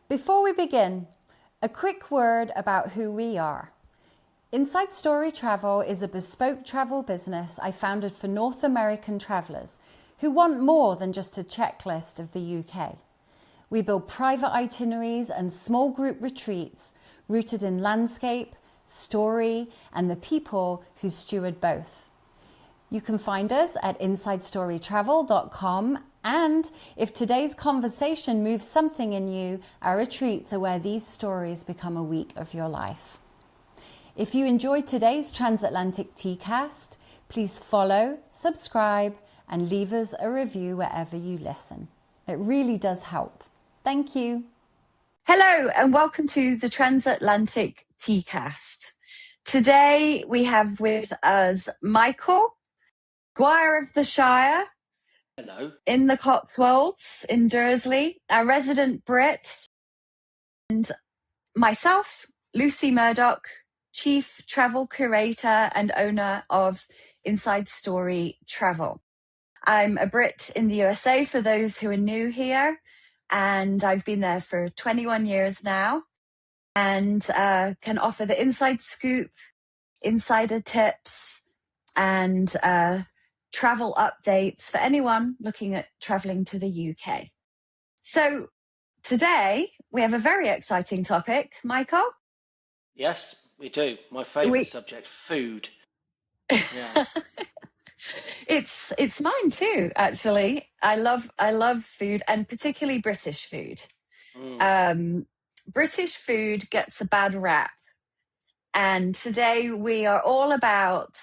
Before we begin, a quick word about who we are. Inside Story Travel is a bespoke travel business I founded for North American travellers who want more than just a checklist of the UK. We build private itineraries and small group retreats rooted in landscape, story, and the people who steward both. You can find us at insidestorytravel.com, and if today's conversation moves something in you, our retreats are where these stories become a week of your life. If you enjoyed today's Transatlantic Teacast, please follow, subscribe, and leave us a review wherever you listen. It really does help. Thank you. Hello, and welcome to the Transatlantic Teacast. Today we have with us Michael, Squire of the Shire. Hello. In the Cotswolds, in Dursley, our resident Brit, and myself, Lucy Murdoch, Chief Travel Curator and owner of Inside Story Travel. I'm a Brit in the USA for those who are new here, and I've been there for 21 years now, and can offer the inside scoop, insider tips, and travel updates for anyone looking at traveling to the UK. So today we have a very exciting topic, Michael. Yes, we do. My favourite subject, food. Yeah. It's mine too, actually. I love food, and particularly British food. British food gets a bad rap, and today we are all about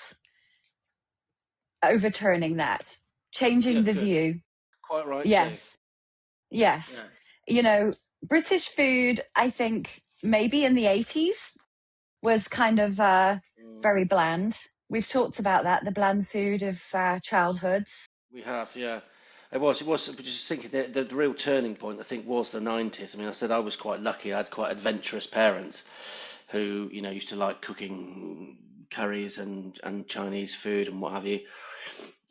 overturning that, changing the view. Quite right. Yes. Yes. Yeah. You know, British food, I think maybe in the 80s was kind of very bland. We've talked about that, the bland food of our childhoods. We have, yeah. It was. Just thinking the real turning point, I think, was the 90s. I mean, I said I was quite lucky. I had quite adventurous parents who, used to like cooking curries and Chinese food and what have you.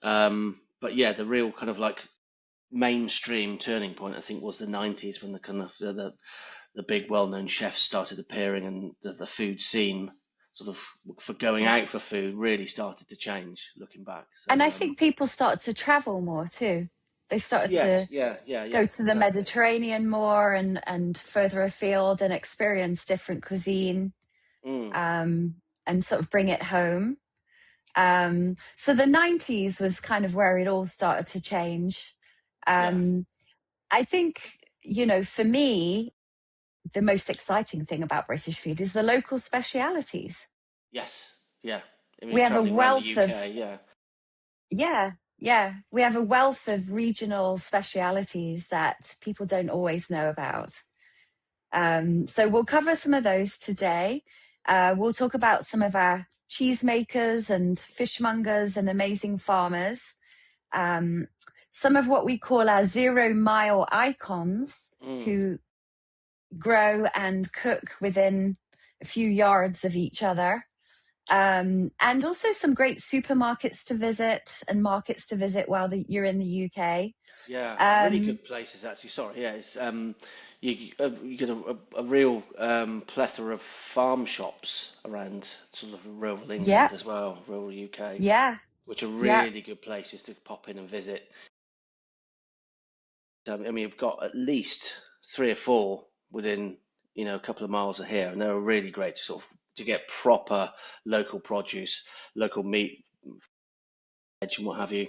But yeah, the real kind of like mainstream turning point, I think, was the 90s when the kind of the big well-known chefs started appearing, and the food scene sort of for going out for food really started to change looking back. So, and I think people started to travel more too. They started to go to the Mediterranean more and further afield and experience different cuisine and sort of bring it home. So the 90s was kind of where it all started to change. I think, for me, the most exciting thing about British food is the local specialities. Yes, yeah. I mean, we have a wealth UK, of we have a wealth of regional specialities that people don't always know about. So we'll cover some of those today. We'll talk about some of our cheesemakers and fishmongers and amazing farmers. Some of what we call our 0 mile icons who grow and cook within a few yards of each other. And also some great supermarkets to visit and markets to visit while you're in the UK. Yeah, really good places actually. Sorry, yeah, it's you get a real plethora of farm shops around sort of rural England as well, rural UK. Yeah, which are really good places to pop in and visit. I mean, we've got at least 3 or 4 within, a couple of miles of here, and they're really great to get proper local produce, local meat, veg, and what have you.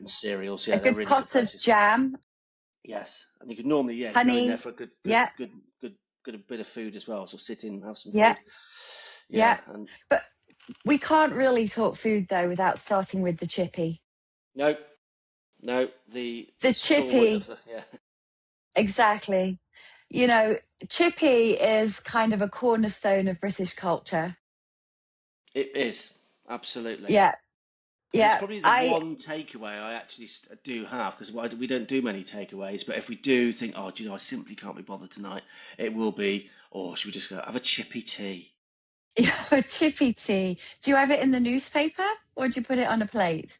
Cereals, a good really pot good of jam. Yes, and you could normally honey, go in there for a good bit of food as well. So sit in and have some food. Yeah. But we can't really talk food though without starting with the chippy. No, the chippy. Exactly. Chippy is kind of a cornerstone of British culture. It is, absolutely. Yeah. It's probably the one takeaway I actually do have, because we don't do many takeaways, but if we do think, I simply can't be bothered tonight, it will be, should we just go have a chippy tea? Yeah, a chippy tea. Do you have it in the newspaper or do you put it on a plate?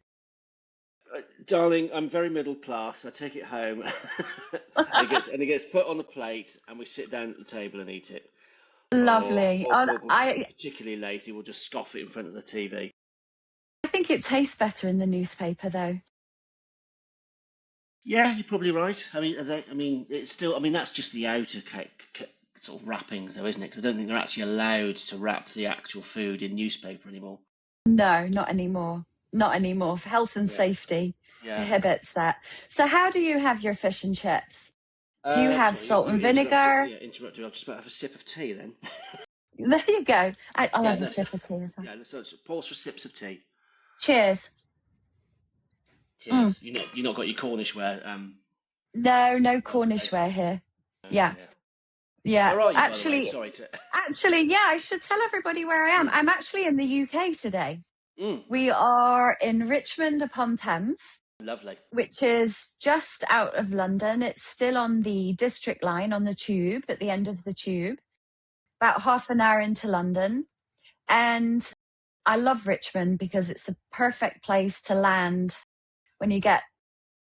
Darling, I'm very middle class. I take it home, and it gets put on the plate, and we sit down at the table and eat it. Lovely. Or if Oh, we're particularly lazy, we'll just scoff it in front of the TV. I think it tastes better in the newspaper, though. Yeah, you're probably right. It's still. I mean, that's just the outer sort of wrappings, though, isn't it? Because I don't think they're actually allowed to wrap the actual food in newspaper anymore. No, not anymore. Not anymore. For health and Yeah, safety yeah. prohibits that. So, how do you have your fish and chips? Do you have Sorry, salt you and interrupted. vinegar? Yeah, interrupted. I'll just about have a sip of tea then. There you go. I'll Yeah, have a no. sip of tea as well. Yeah, let's pause for sips of tea. Cheers. Mm. Cheers. You not got your Cornish ware No, no on Cornish today. ware here. Oh Yeah, dear. yeah. Where are you, by the way? Actually, Sorry to. yeah, I should tell everybody where I am. Mm, I'm actually in the UK today. mm, We are in Richmond upon Thames, lovely. which is just out of London. It's still on the district line on the tube, at the end of the tube, about half an hour into London. And I love Richmond because it's a perfect place to land when you get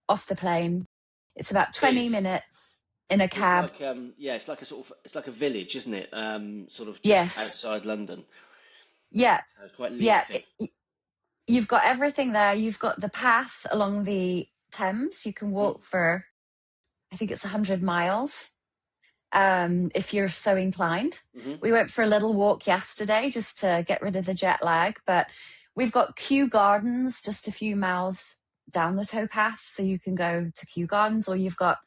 off the plane. It's about It 20 is. minutes in a It's cab. like it's like it's like a village, isn't it? Sort of just Yes. outside London. Yeah. So it's quite Yeah. leafy. You've got everything there. You've got the path along the Thames. You can Mm, walk for, I think it's 100 miles, if you're so inclined. hmm We went for a little walk yesterday just to get rid of the jet lag, but we've got Kew Gardens just a few miles down the towpath, so you can go to Kew Gardens, or you've got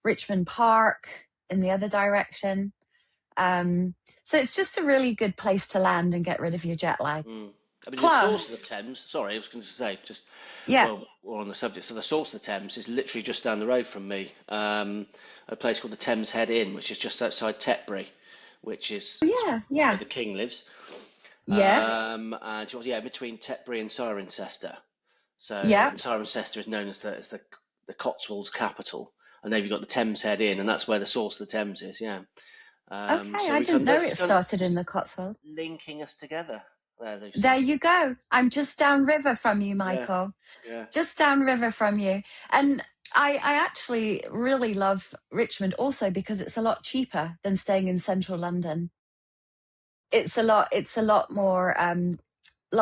Richmond Park in the other direction. So it's just a really good place to land and get rid of your jet lag. mm. I mean, the source of the Plus, Thames. Sorry, I was going to say just yeah, well, we're on the subject. So the source of the Thames is literally just down the road from me. A place called the Thames Head Inn, which is just outside Tetbury, which is yeah, where yeah, the King lives. yes, And she was between Tetbury and Cirencester. So yeah. and Cirencester is known as the Cotswolds capital, and then you've got the Thames Head Inn, and that's where the source of the Thames is. Yeah. Okay, So I we didn't kind know of it kind of started in the Cotswolds. linking us together there, There Lucy. you go. I'm just downriver from you, Yeah, Michael. yeah. Just downriver from you. And I actually really love Richmond also because it's a lot cheaper than staying in central London. It's a lot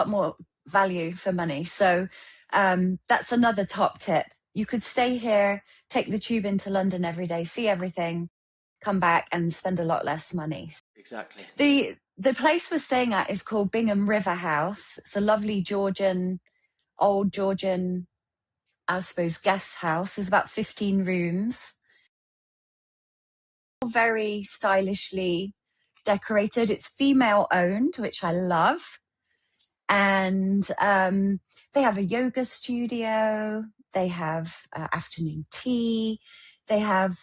more value for money. So that's another top tip. You could stay here, take the tube into London every day, see everything, come back and spend a lot less money. Exactly. The place we're staying at is called Bingham River House. It's a lovely old Georgian, I suppose, guest house. There's about 15 rooms, very stylishly decorated. It's female owned, which I love. And they have a yoga studio. They have afternoon tea. They have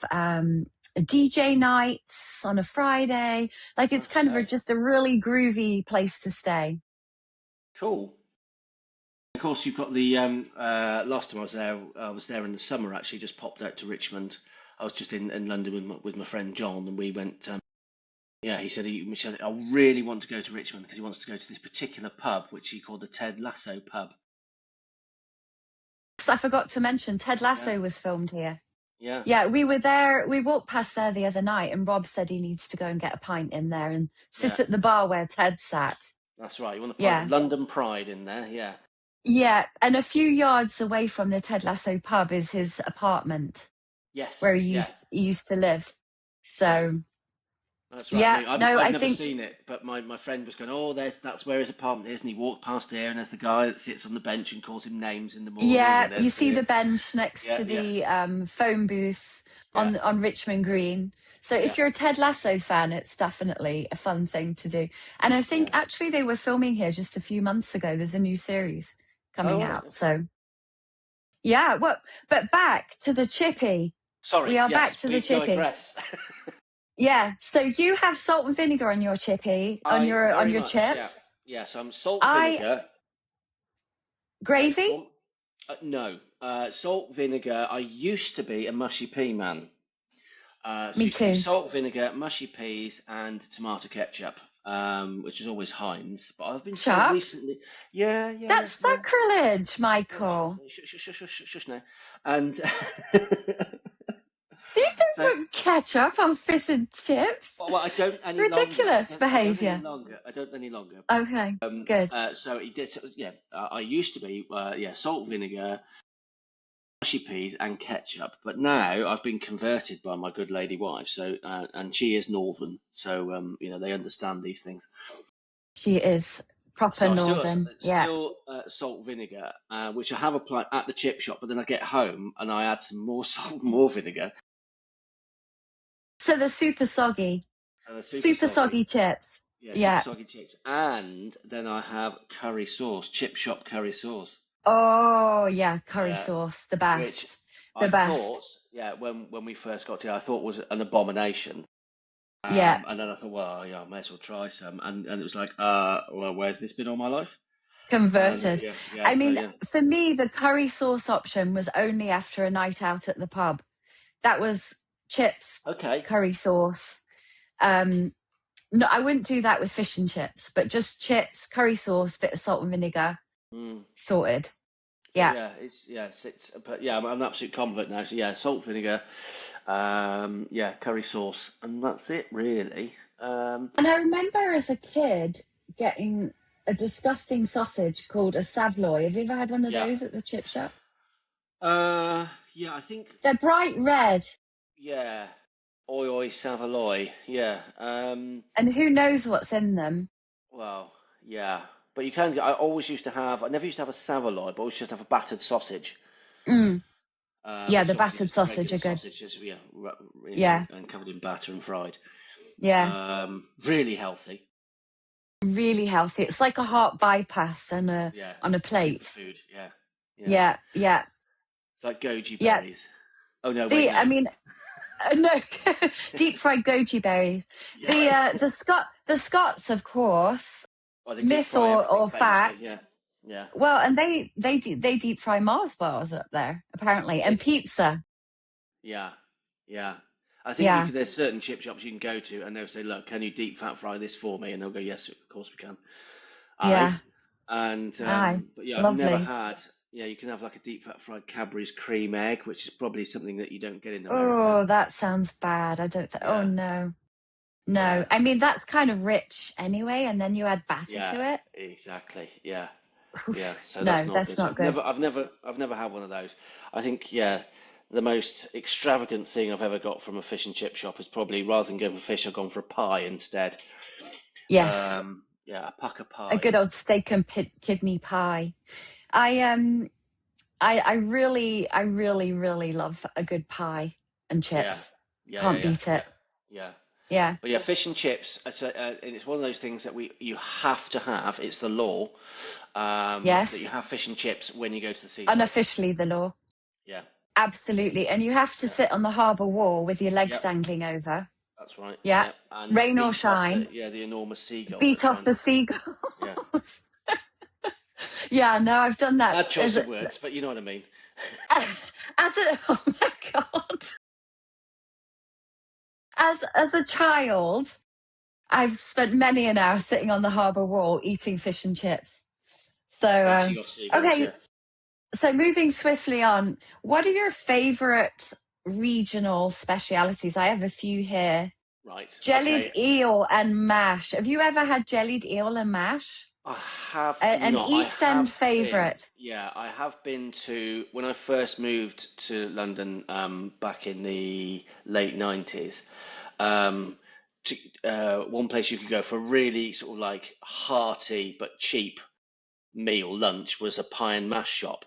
DJ nights on a Friday. Like it's kind of Okay. just a really groovy place to stay. Cool. Of course, you've got the last time I was there in the summer. Actually, just popped out to Richmond. I was just in London with my friend John, and we went. Yeah, he said I really want to go to Richmond because he wants to go to this particular pub, which he called the Ted Lasso pub. So I forgot to mention Ted Yeah, Lasso was filmed here. yeah, Yeah, we were there. We walked past there the other night, and Rob said he needs to go and get a pint in there and yeah. sit at the bar where Ted sat. That's right. You want the Yeah. London pride in there? Yeah, Yeah, and a few yards away from the Ted Lasso pub is his apartment where yes, he yeah, used to live. yeah. So That's right. I yeah, mean, no, I've I never think seen it, but my friend was going, "Oh, that's where his apartment is," and he walked past there, and there's the guy that sits on the bench and calls him names in the morning, yeah, and you there's see the the bench next yeah, to yeah, the phone booth yeah, on Richmond Green. So yeah, if you're a Ted Lasso fan, it's definitely a fun thing to do. And I think yeah. actually they were filming here just a few months ago. There's a new series Oh, coming right, out. okay. So yeah, well, but back to the chippy. Sorry. We are back Yes, to the please chippy. digress. Yeah. So you have salt and vinegar on your chippy, I on very your much, yeah, chips. yeah. So I'm salt I vinegar. Sorry, gravy. go on. No, salt vinegar. I used to be a mushy pea man. So it Me used to be too. salt vinegar, mushy peas, and tomato ketchup. which is always Heinz. But I've been so Ketchup? recently, yeah, yeah, That's yeah. sacrilege, Oh, shush, Michael. shush, shush, shush, shush now. And You so, don't put ketchup on fish and chips. well, I don't any longer. Ridiculous I don't any behaviour. longer. I don't any longer. Okay, good. So he did. Yeah, I used to be. Yeah, salt, vinegar, mushy peas, and ketchup. But now I've been converted by my good lady wife. So, and she is northern. So, they understand these things. She is proper So I northern. Yeah. still salt, vinegar, which I have applied at the chip shop. But then I get home and I add some more salt, more vinegar. So they're super soggy. So they're super Super soggy. soggy chips. Yeah, super Yeah. soggy chips. And then I have curry sauce, chip shop curry sauce. Oh, yeah, curry Yeah, sauce. The which best. The I best. thought, yeah, when we first got to it, I thought was an abomination. Yeah. And then I thought, well, yeah, I may as well try some. And it was like, well, where's this been all my life? And Converted. yeah, I so mean, yeah. for me, the curry sauce option was only after a night out at the pub. That was chips, Okay. curry sauce. No, I wouldn't do that with fish and chips, but just chips, curry sauce, bit of salt and vinegar, Mm. sorted. But Yeah. yeah, but yeah, I'm an absolute convert now. So yeah, salt, vinegar, yeah, curry sauce, and that's it really. And I remember as a kid getting a disgusting sausage called a Savoy. Have you ever had one of Yeah. those at the chip shop? Yeah, I think, They're bright red, yeah, oi oi Savaloy, yeah. and who knows what's in them? Well, yeah, but you can. I always used to have. I never used to have a Savaloy, but I always used to have a battered sausage, Mm. Yeah, which the is obviously battered just a sausage regular are good. sausage, just Yeah, and covered in batter and fried. yeah, Really healthy. really healthy. It's like a heart bypass and Yeah, on a it's a plate. superfood. Yeah, yeah. Yeah, yeah, It's like goji yeah. berries. Oh no, wait, I no. mean, no, deep fried goji berries. Yeah. The Scots, of course, Well, they deep myth fry everything or famously. fact. Yeah, yeah. Well, and they deep fry Mars bars up there apparently, and It, pizza. yeah, yeah. I think Yeah, there's certain chip shops you can go to, and they'll say, "Look, can you deep fat fry this for me?" And they'll go, "Yes, of course we can." Aye. yeah. And Aye, but yeah, I've never lovely. had. Yeah, you can have like a deep fat fried Cadbury's cream egg, which is probably something that you don't get in America. Oh, that sounds bad. I don't. Oh Yeah, no, yeah, no. I mean, that's kind of rich anyway, and then you add batter yeah, to it. exactly. Yeah, yeah. Oof, So that's no, not that's good. So not good. I've never had one of those. I think, yeah, the most extravagant thing I've ever got from a fish and chip shop is probably rather than going for fish, I've gone for a pie instead. Yes, Yeah, a pucker a pie. good old steak and kidney pie. I I really love a good pie and Yeah, chips. yeah, yeah, Can't yeah, beat yeah, it. yeah. Yeah. But yeah, fish and chips. And it's one of those things that you have to have. It's the law that you Yes. have fish and chips when you go to the seaside. Unofficially the law. Yeah, Absolutely. And you have to yeah, sit on the harbour wall with your legs yep. dangling over. That's right. Yeah. Yep. And Rain or beat off shine. the enormous seagulls that Beat try off and the yeah. seagulls. Yeah, no, I've done that Bad choice of words, but you know what I mean. as a oh my god. As a child, I've spent many an hour sitting on the harbour wall eating fish and chips. So Beating off seagulls. okay, Yeah. so moving swiftly on, what are your favourite regional specialities? I have a few here. Right. Jellied Okay. eel and mash. Have you ever had jellied eel and mash? I have An not. I East End have been. favourite. Yeah, I have been to when I first moved to London back in the late 90s. Um, one place you could go for really sort of like hearty but cheap meal lunch was a pie and mash shop.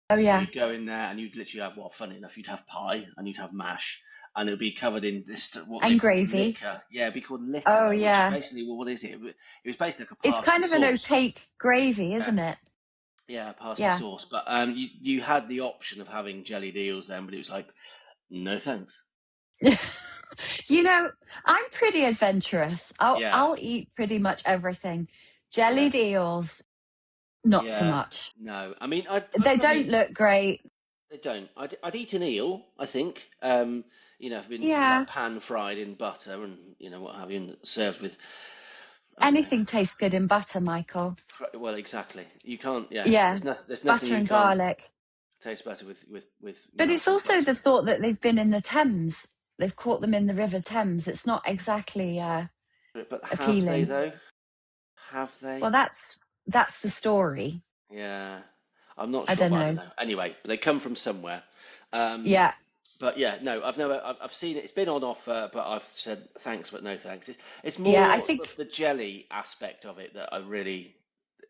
Oh So yeah, you'd go in there and you'd literally have, well, funny enough, you'd have pie and you'd have mash, and it'd be covered in this what they and call gravy. liquor. Yeah, it'd be called Oh liquor, which is yeah, basically, well, what is it? It was basically like a it's pasta kind of an sauce. opaque gravy, Yeah, isn't it? yeah, pasta Yeah. sauce. But you had the option of having jellied eels then, but it was like, no thanks. You know, I'm pretty adventurous. Yeah, I'll eat pretty much everything. yeah, Jellied eels, not so yeah. much. No, I mean, I'd They don't probably look great. they don't. I'd eat an eel. I think. If been sort of Yeah. like pan fried in butter and what have you, and served with Anything tastes good in butter, Michael. Well, exactly. You can't. Yeah, Yeah, there's nothing butter you and can't garlic. taste better with But it's milk and also the butter. thought that they've been in the Thames. They've caught them in the River Thames. It's not exactly But have they appealing. though? Have they? Well, that's the story. Yeah, I'm not I sure, don't but I don't know. know. Anyway, they come from somewhere. Um, Yeah, but yeah, no, I've seen it. It's been on offer, but I've said thanks, but no thanks. It's yeah. I more think the jelly aspect of it that I really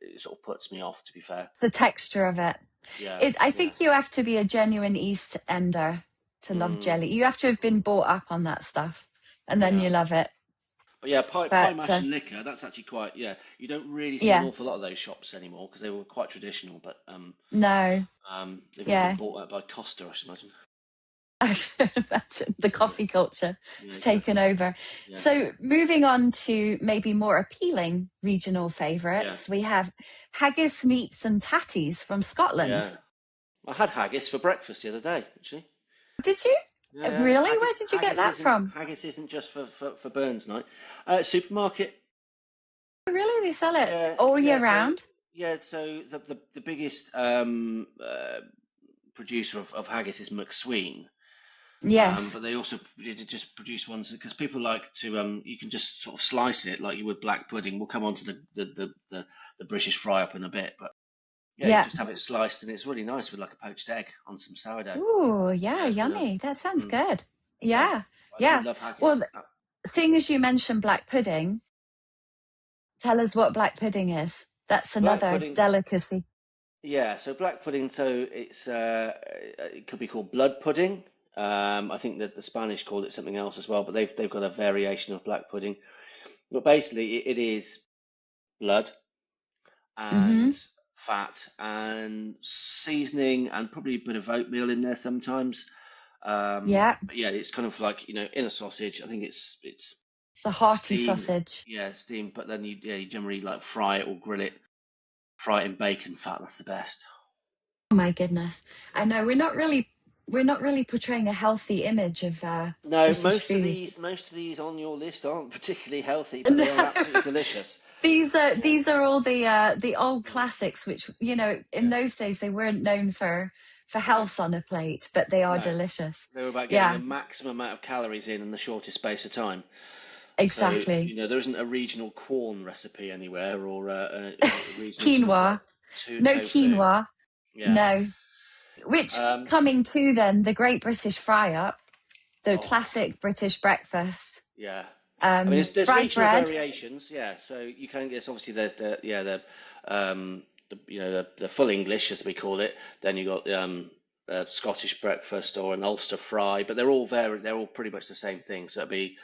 it sort of puts me off. To be fair. it's the texture of it. Yeah, I yeah. think you have to be a genuine East Ender to love Mm, jelly. You have to have been brought up on that stuff, and then yeah. you love it. But yeah, pie But mash and liquor, that's actually quite, yeah. You don't really see an yeah, awful lot of those shops anymore because they were quite traditional, but no, they've all been yeah. bought out by Costa, I should imagine. I should imagine the Yeah, coffee culture yeah, has taken exactly. over. Yeah, So, moving on to maybe more appealing regional yeah, favourites, we have haggis, neeps, and tatties from Scotland. yeah. I had haggis for breakfast the other day, actually. Did you? Yeah, yeah. Really? Where did you get that from? Haggis isn't just for Burns night. Supermarket. Really? They sell it Yeah, all year yeah. So round? yeah, so the biggest producer of haggis is McSween. Yes. But they also just produce ones because people like to. You can just sort of slice it like you would black pudding. We'll come on to the British fry up in a bit, but yeah, you Yeah. just have it sliced and it's really nice with like a poached egg on some sourdough. Ooh, yeah, Yeah, it's really nice. yummy. That sounds Mm, good. yeah, Yeah. I do Yeah. love Well, haggis. seeing as you mentioned black pudding, tell us what black pudding is. That's Black another pudding. delicacy. Yeah, so black pudding. So it could be called blood pudding. I think that the Spanish call it something else as well, but they've got a variation of black pudding. But basically, it is blood Mm-hmm. and fat and seasoning and probably a bit of oatmeal in there sometimes. Yeah. But yeah, it's kind of like in a sausage. I think it's It's a hearty steam, sausage. yeah, steam. But then you generally like fry it or grill it, fry it in bacon fat. That's the best. Oh my goodness. I know we're not really portraying a healthy image of No, British food. most of these on your list aren't particularly healthy, but they are absolutely delicious. Yeah, These are all the old mm, classics, which in yeah, those days they weren't known for no, health on a plate, but they are no. delicious. They were about getting the Yeah, maximum amount of calories in the shortest space of time. So, exactly. there isn't a regional corn recipe anywhere or a regional sort of like Quinoa, no tofu. quinoa, Yeah. no. Which Um, coming to then the Great British Fry Up, the oh, classic British breakfast, yeah. I mean, there's fried regional bread. variations. Yeah. So you can get obviously there's the full English as we call it. Then you got Scottish breakfast or an Ulster fry, but they're all pretty much the same thing. So it'd be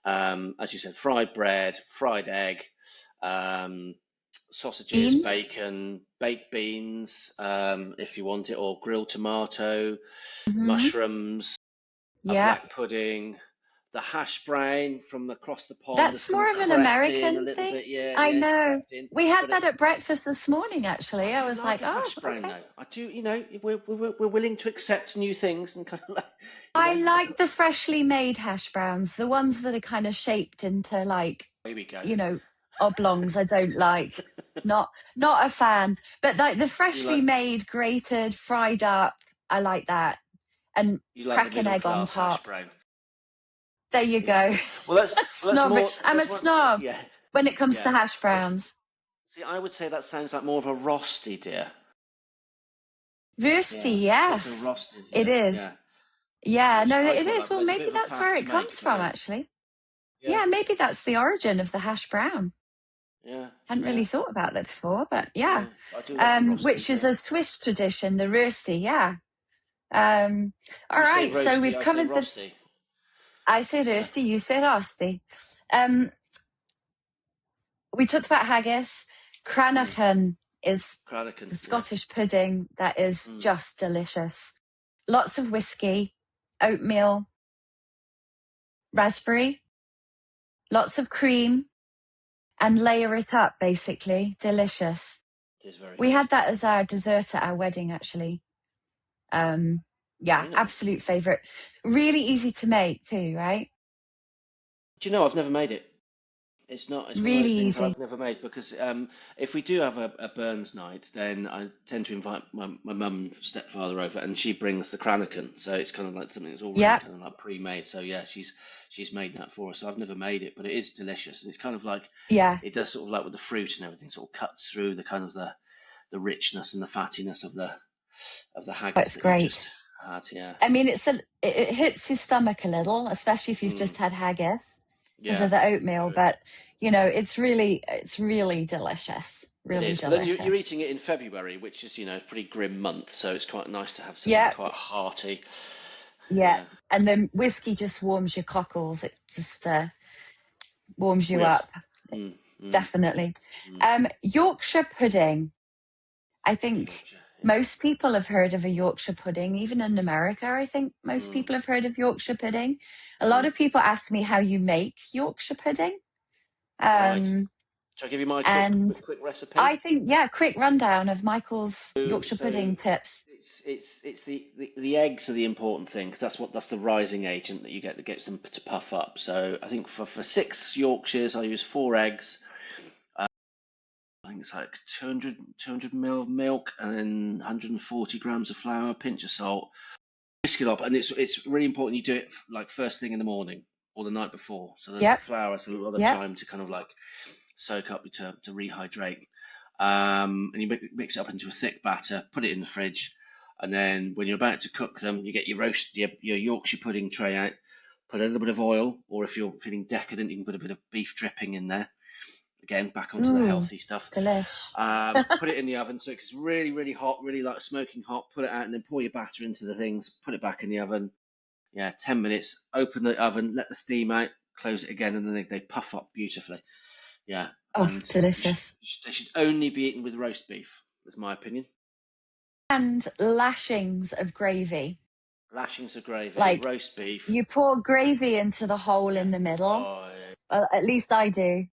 as you said, fried bread, fried egg, um, sausages, Beans. bacon, baked beans, if you want it, or grilled tomato, Hmm. mushrooms, a Yeah, black pudding, the hash brown from across the pond has that's kind more of of an crept in a American little thing. bit. Yeah, I yeah, it's know. crept in, We had but that at breakfast this morning, I actually. I do was like like, a oh, hash brown okay. though. I do, we're willing to accept new things and kind of like, I I like thought, the freshly made hash browns, the ones that are kind of shaped into like, here we go. you know, oblongs. I don't like. Not a fan. But like the You freshly like made, grated, fried up, I like that. And you like the crack an middle egg on class hash top. brown. There you Yeah. go. Well, that's Snob. more I'm a that's one. snob Yeah, when it comes to yeah. hash But browns. see, I would say that sounds like more of a rosti, dear. Roasty, Yeah, I'd say it's a yes, roasted. it Yeah, yeah. is. Yeah, Which no, I it thought is. that Well, was a maybe bit of a that's faff where to it make, comes but from, yeah, actually. yeah, Yeah, maybe that's the origin of the hash brown. yeah, Hadn't yeah, really thought about that before, but yeah. yeah. I do like a rosti. Which is Yeah. a Swiss tradition, the roasty, yeah. Um, all You say right, so roasty, we've I say covered the. rosti. I say Yeah, roasty, you say roasty. Um, we talked about haggis. mm. Cranachan is Cranachan. the Yeah, Scottish pudding that is mm. just delicious. Lots of whiskey, oatmeal, raspberry, lots of cream, and layer it up, basically. Delicious. It is very We good. had that as our dessert at our wedding, actually. Um, yeah, Very nice. absolute favorite. Really easy to make too, right? Do you know I've never made it? It's not. It's one of those Really things easy. I've never made because if we do have a Burns night, then I tend to invite my mum and stepfather over, and she brings the Cranachan. So it's kind of like something that's already Yep. kind of like pre-made. So yeah, she's made that for us. So I've never made it, but it is delicious, and it's kind of like Yeah. it does sort of like with the fruit and everything, sort of cuts through the kind of the richness and the fattiness of the haggis It's that you've just great. had. Yeah, I mean, it hits your stomach a little, especially if you've mm, just had haggis because yeah, of the oatmeal. true. But it's really delicious. It Really is, but then you're delicious. eating it in February, which is, a pretty grim month, so it's quite nice to have something Yeah, quite hearty. yeah. Yeah. And then whiskey just warms your cockles. It just warms Oh you yes. up. Mm, mm, Definitely. mm. Yorkshire pudding. I think Yorkshire. Yeah. most people have heard of a Yorkshire pudding. Even in America, I think most Mm, people have heard of Yorkshire pudding. A lot mm. of people ask me how you make Yorkshire pudding. Right. Um, Shall I give you my and quick recipe? I think, yeah, quick rundown of Michael's Yorkshire So pudding tips. it's the eggs are the important thing because that's the rising agent that you get that gets them to puff up. So I think for 6 Yorkshires I use 4 eggs. I think it's like 200 ml of milk and then 140 grams of flour, a pinch of salt. Whisk it up, and it's really important you do it like first thing in the morning or the night before, so that the Yep, flour has a lot of yep. time to kind of like soak up to rehydrate. And you mix it up into a thick batter, put it in the fridge, and then when you're about to cook them, you get your Yorkshire pudding tray out, put a little bit of oil, or if you're feeling decadent, you can put a bit of beef dripping in there. Again, back onto the Ooh, healthy stuff. delish. Put it in the oven so it's really, really hot, really like smoking hot. Put it out and then pour your batter into the things. Put it back in the oven. Yeah, 10 minutes. Open the oven, let the steam out, close it again, and then they puff up beautifully. Yeah, Oh, and delicious. they should only be eaten with roast beef, is my opinion. And lashings of gravy. Lashings of gravy, Like roast beef. you pour gravy into the hole Yeah. in the middle. Oh, yeah, At least I do.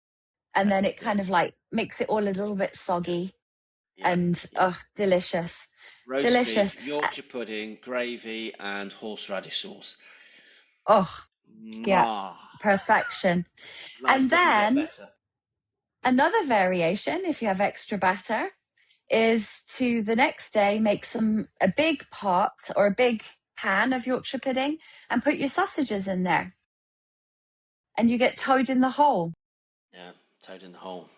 And yeah, then it yeah, kind of like makes it all a little bit yeah, soggy yeah, and yeah. delicious. Roast Delicious. beef, Yorkshire pudding, gravy, and horseradish sauce. Oh, yeah, Mwah. perfection. Life And doesn't get then better. another variation, if you have extra batter, is to the next day make a big pot or a big pan of Yorkshire pudding and put your sausages in there. And you get toad in the hole. Yeah, toad in the hole.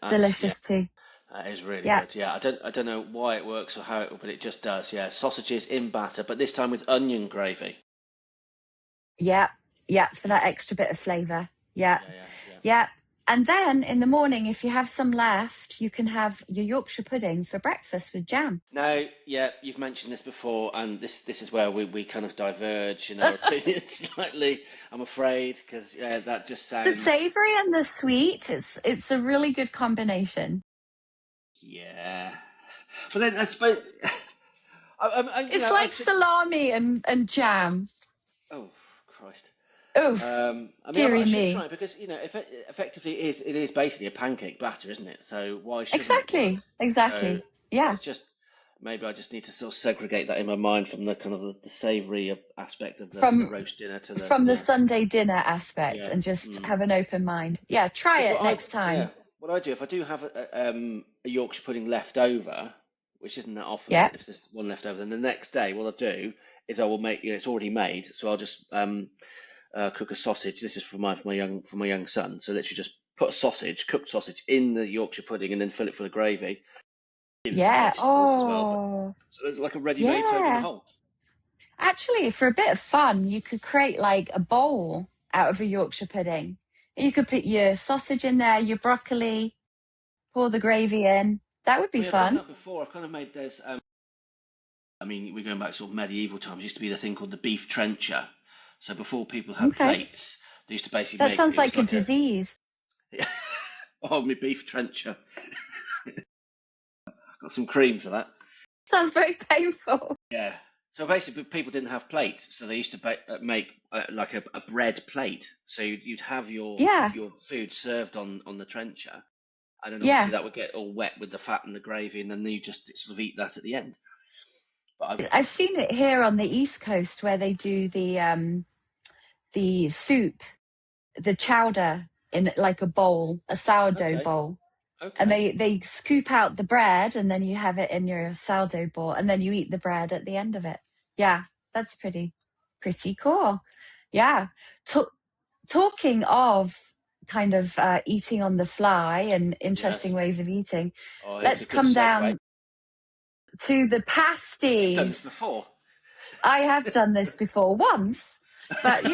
Yeah, Delicious too. that is really Yeah. good. Yeah, I don't know why it works or how but it just does. Yeah, sausages in batter, but this time with onion gravy. Yeah. Yeah. For that extra bit of flavour. Yeah. Yeah, yeah, yeah. Yeah. And then in the morning, if you have some left, you can have your Yorkshire pudding for breakfast with jam. Now, yeah, you've mentioned this before, and this is where we kind of diverge in our opinions slightly. I'm afraid because yeah, that just The sounds savoury and the sweet, it's a really good combination. yeah. But then I suppose It's I like should. salami and jam. Oh Christ. Oof, I dearie should me. try it because effectively it is basically a pancake batter, isn't it? So why shouldn't it work? Exactly. So Exactly. Yeah. it's just maybe I just need to sort of segregate that in my mind from the kind of the savoury aspect of the From roast dinner to the from the yeah Sunday dinner aspect yeah. and just Mm. have an open mind. Yeah, try Because it next time. what I do if I do have a Yorkshire pudding left over, which isn't that often, Yeah. if there's one left over, then the next day what I'll do is I will make it's already made, so I'll just cook a sausage. This is for my young son. So literally just put a cooked sausage, in the Yorkshire pudding, and then fill it full of gravy. Give some Yeah. vegetables as well, but Oh, so it's like a ready-made toad in the yeah. hole. Actually, for a bit of fun, you could create like a bowl out of a Yorkshire pudding. You could put your sausage in there, your broccoli, pour the gravy in. That would I be mean, I've done fun. that before. I've kind of made those. I mean, we're going back sort of medieval times. There used to be the thing called the beef trencher. So before people had Okay. plates, they used to basically That make sounds it was like a like a disease. oh my beef trencher. Got some cream for that. Sounds very painful. Yeah. So basically, people didn't have plates, so they used to make like a bread plate. So you'd have Yeah. your food served on the trencher, and then obviously Yeah. that would get all wet with the fat and the gravy, and then you just sort of eat that at the end. But I've seen it here on the East Coast where they do the soup, the chowder in like a bowl, a sourdough Okay. bowl. And Okay. they scoop out the bread, and then you have it in your sourdough bowl, and then you eat the bread at the end of it. Yeah, that's pretty cool. Yeah. Talking of kind of eating on the fly and Yes. interesting ways of eating, Oh, it's a let's good come segue. down to the You've done this pasties. before. I have done this before once, but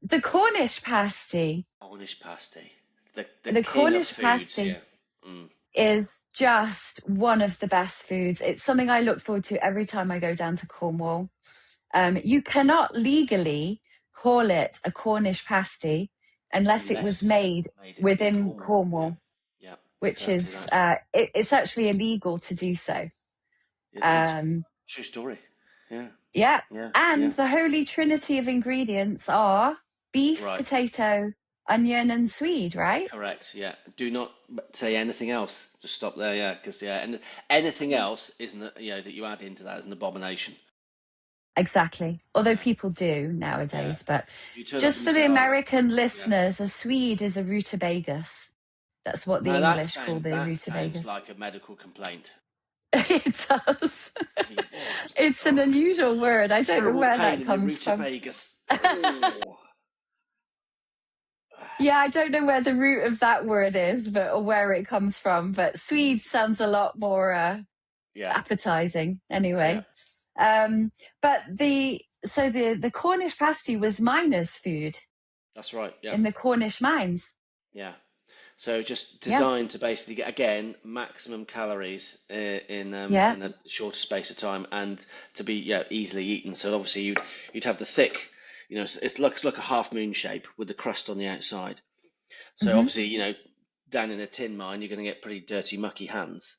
the Cornish pasty. Cornish pasty. The The king of Cornish foods, pasty yeah. Mm. is just one of the best foods. It's something I look forward to every time I go down to Cornwall. You cannot legally call it a Cornish pasty unless it was Unless made made in within Cornwall. Yeah. Cornwall, Yeah. which Exactly is that. it's actually illegal to do so. It is. Um, True story. Yeah. yeah, Yeah. and Yeah. the holy trinity of ingredients are beef, Right. potato, onion, and swede. Right? Correct. Yeah. Do not say anything else. Just stop there. Yeah. Because and anything else isn't that you add into that is an abomination. Exactly. Although Yeah. people do Yeah. nowadays, but You turn up just and you for say, the "Oh, American yeah." listeners, a Swede is a rutabagus. That's what the Now that English call sounds the that sounds rutabagus. like a medical complaint. It does. Oh, It's an oh, unusual word. I don't know terrible where pain that in the comes from. rutabagus. Oh. Yeah, I don't know where the root of that word is, but or where it comes from. But Mm. Swede sounds a lot more Yeah. appetizing, Yeah. anyway. But the Cornish pasty was miners' food That's right. Yeah. in the Cornish mines. Yeah. So just Yeah, designed to basically get again maximum calories yeah, in a shorter space of time and to be easily eaten. So obviously you'd have the thick, it looks like a half moon shape with the crust on the outside. So hmm obviously down in a tin mine you're going to get pretty dirty, mucky hands,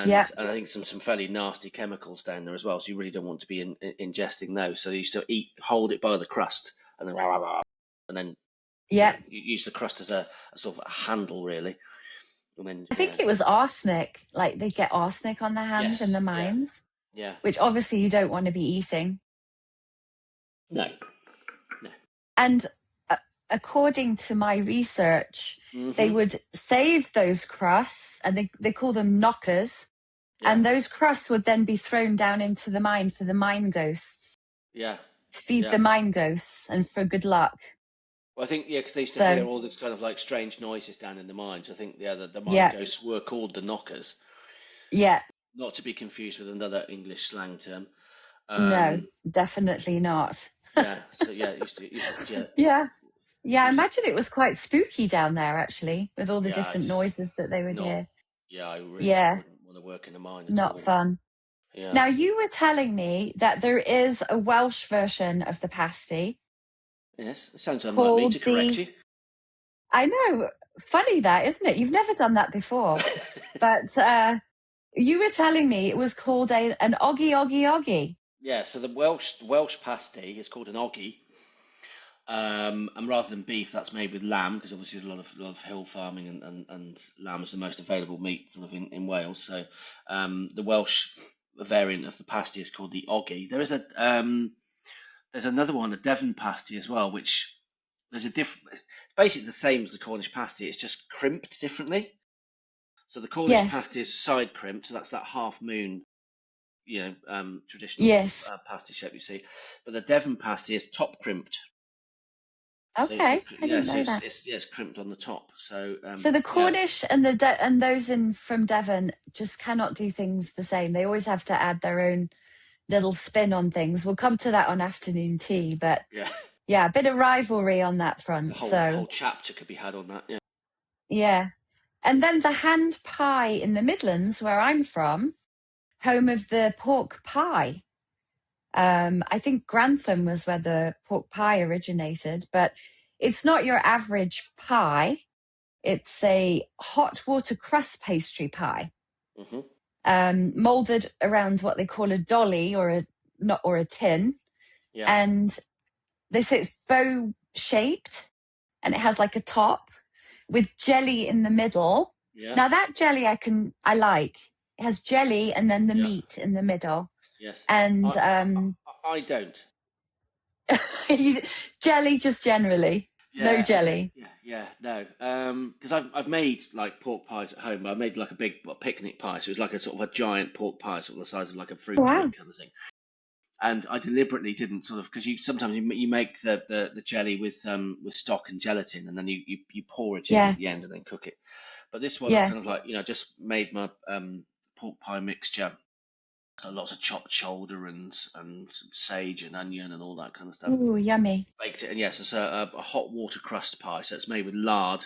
yeah, and I think some fairly nasty chemicals down there as well. So you really don't want to be ingesting those. So you used to hold it by the crust, and then and then yeah. you use the crust as a sort of a handle really, and then I think it was arsenic. Like they get arsenic on their hands in yes, the yeah, mines, yeah, which obviously you don't want to be eating. no, no, And according to my research, they mm-hmm, would save those crusts, and they call them knockers. yeah, And those crusts would then be thrown down into the mine for the mine ghosts, yeah, to feed yeah. the mine ghosts and for good luck. Well, I think because they used to hear So, all this kind of like strange noises down in the mines. I think the mine yeah, ghosts were called the knockers, yeah, not to be confused with another English slang term. no, Um, definitely not. yeah, so yeah, yeah, Yeah. Yeah, I used to, imagine it was quite spooky down there, actually, with all the yeah, different it's noises that they would not, hear. yeah, I really Yeah, wouldn't want to work in a mine at not all. fun. Yeah. Now, you were telling me that there is a Welsh version of the pasty Yes, it sounds unlike me to called correct you. I know, funny that, isn't it? You've never done that before. But you were telling me it was called an oggy, oggy, oggy. Yeah, so the Welsh pasty is called an oggy, and rather than beef, that's made with lamb because obviously there's a lot of hill farming and lamb is the most available meat sort of in Wales. So the Welsh variant of the pasty is called the oggy. There's another one, a Devon pasty as well, which there's a different, basically the same as the Cornish pasty. It's just crimped differently. So the Cornish Yes, pasty is side crimped, so that's that half moon, traditional sort yes. of pasty shape you see. But the Devon pasty is top crimped. So it's Okay, I didn't know that. it's crimped on the top. So So the Cornish and and those in from Devon just cannot do things the same. They always have to add their own little spin on things. We'll come to that on afternoon tea, but yeah, yeah, a bit of rivalry on that there's a front. whole So chapter could be had on that. Yeah. yeah. And then the hand pie in the Midlands, where I'm from, home of the pork pie. I think Grantham was where the pork pie originated, but it's not your average pie. It's a hot water crust pastry pie, Hmm. molded around what they call a dolly or a not or a tin, Yeah. and they say it's bow shaped, and it has like a top with jelly in the middle. Yeah. Now that jelly I like. It has jelly and then the Yeah. meat in the middle, Yes. and I don't. jelly just generally, no Yeah. jelly. Yeah, no. Because I've made like pork pies at home. But I made like a big picnic pie, so it was like a sort of a giant pork pie, sort of the size of like a fruit Wow. cake kind of thing. And I deliberately didn't sort of because you sometimes you make the jelly with stock and gelatin, and then you pour it in Yeah. at the end and then cook it. But this one I Yeah. kind of like just made my pork pie mixture. So lots of chopped shoulder and some sage and onion and all that kind of stuff. Ooh, yummy. Baked it, and yes, it's a hot water crust pie. So it's made with lard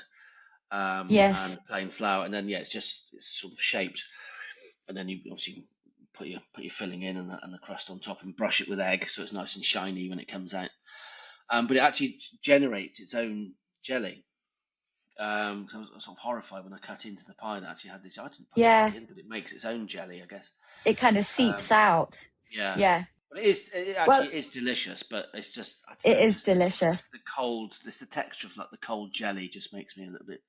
Yes. and plain flour, and then yeah, it's sort of shaped, and then you obviously put your filling in and the crust on top, and brush it with egg so it's nice and shiny when it comes out. But it actually generates its own jelly. So I was sort of horrified when I cut into the pie that actually had this. I didn't put Yeah. jelly in, but it makes its own jelly, I guess. It kind of Um, seeps out. yeah, Yeah. but it Well, actually is delicious. But it's just I don't it know, is just the sort of delicious. the cold, the texture of like the cold jelly just makes me a little bit.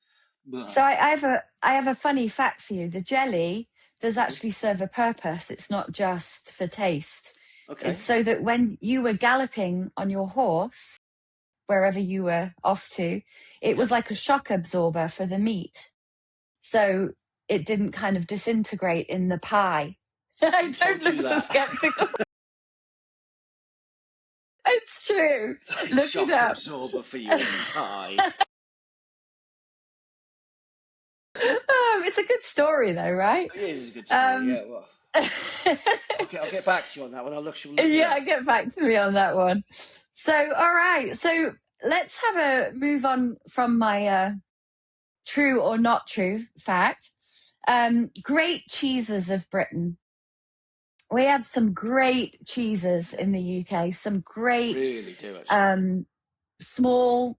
So Ugh. I have a funny fact for you. The jelly does Mhm. actually serve a purpose. It's not just for taste. Okay. It's so that when you were galloping on your horse, wherever you were off to, it Yeah. was like a shock absorber for the meat. So it didn't kind of disintegrate in the pie. I Who don't told look you so that? skeptical. It's true. A Look it shock up. absorber for your pie. It's a good story, though, right? It is a good story. Um, Yeah. Well, okay. I'll get back to you on that one. Shall look it yeah, up. get back to me on that one. So, all right. So let's have a move on from my true or not true fact. Great cheeses of Britain. We have some great cheeses in the UK, some great Really do actually. um, small,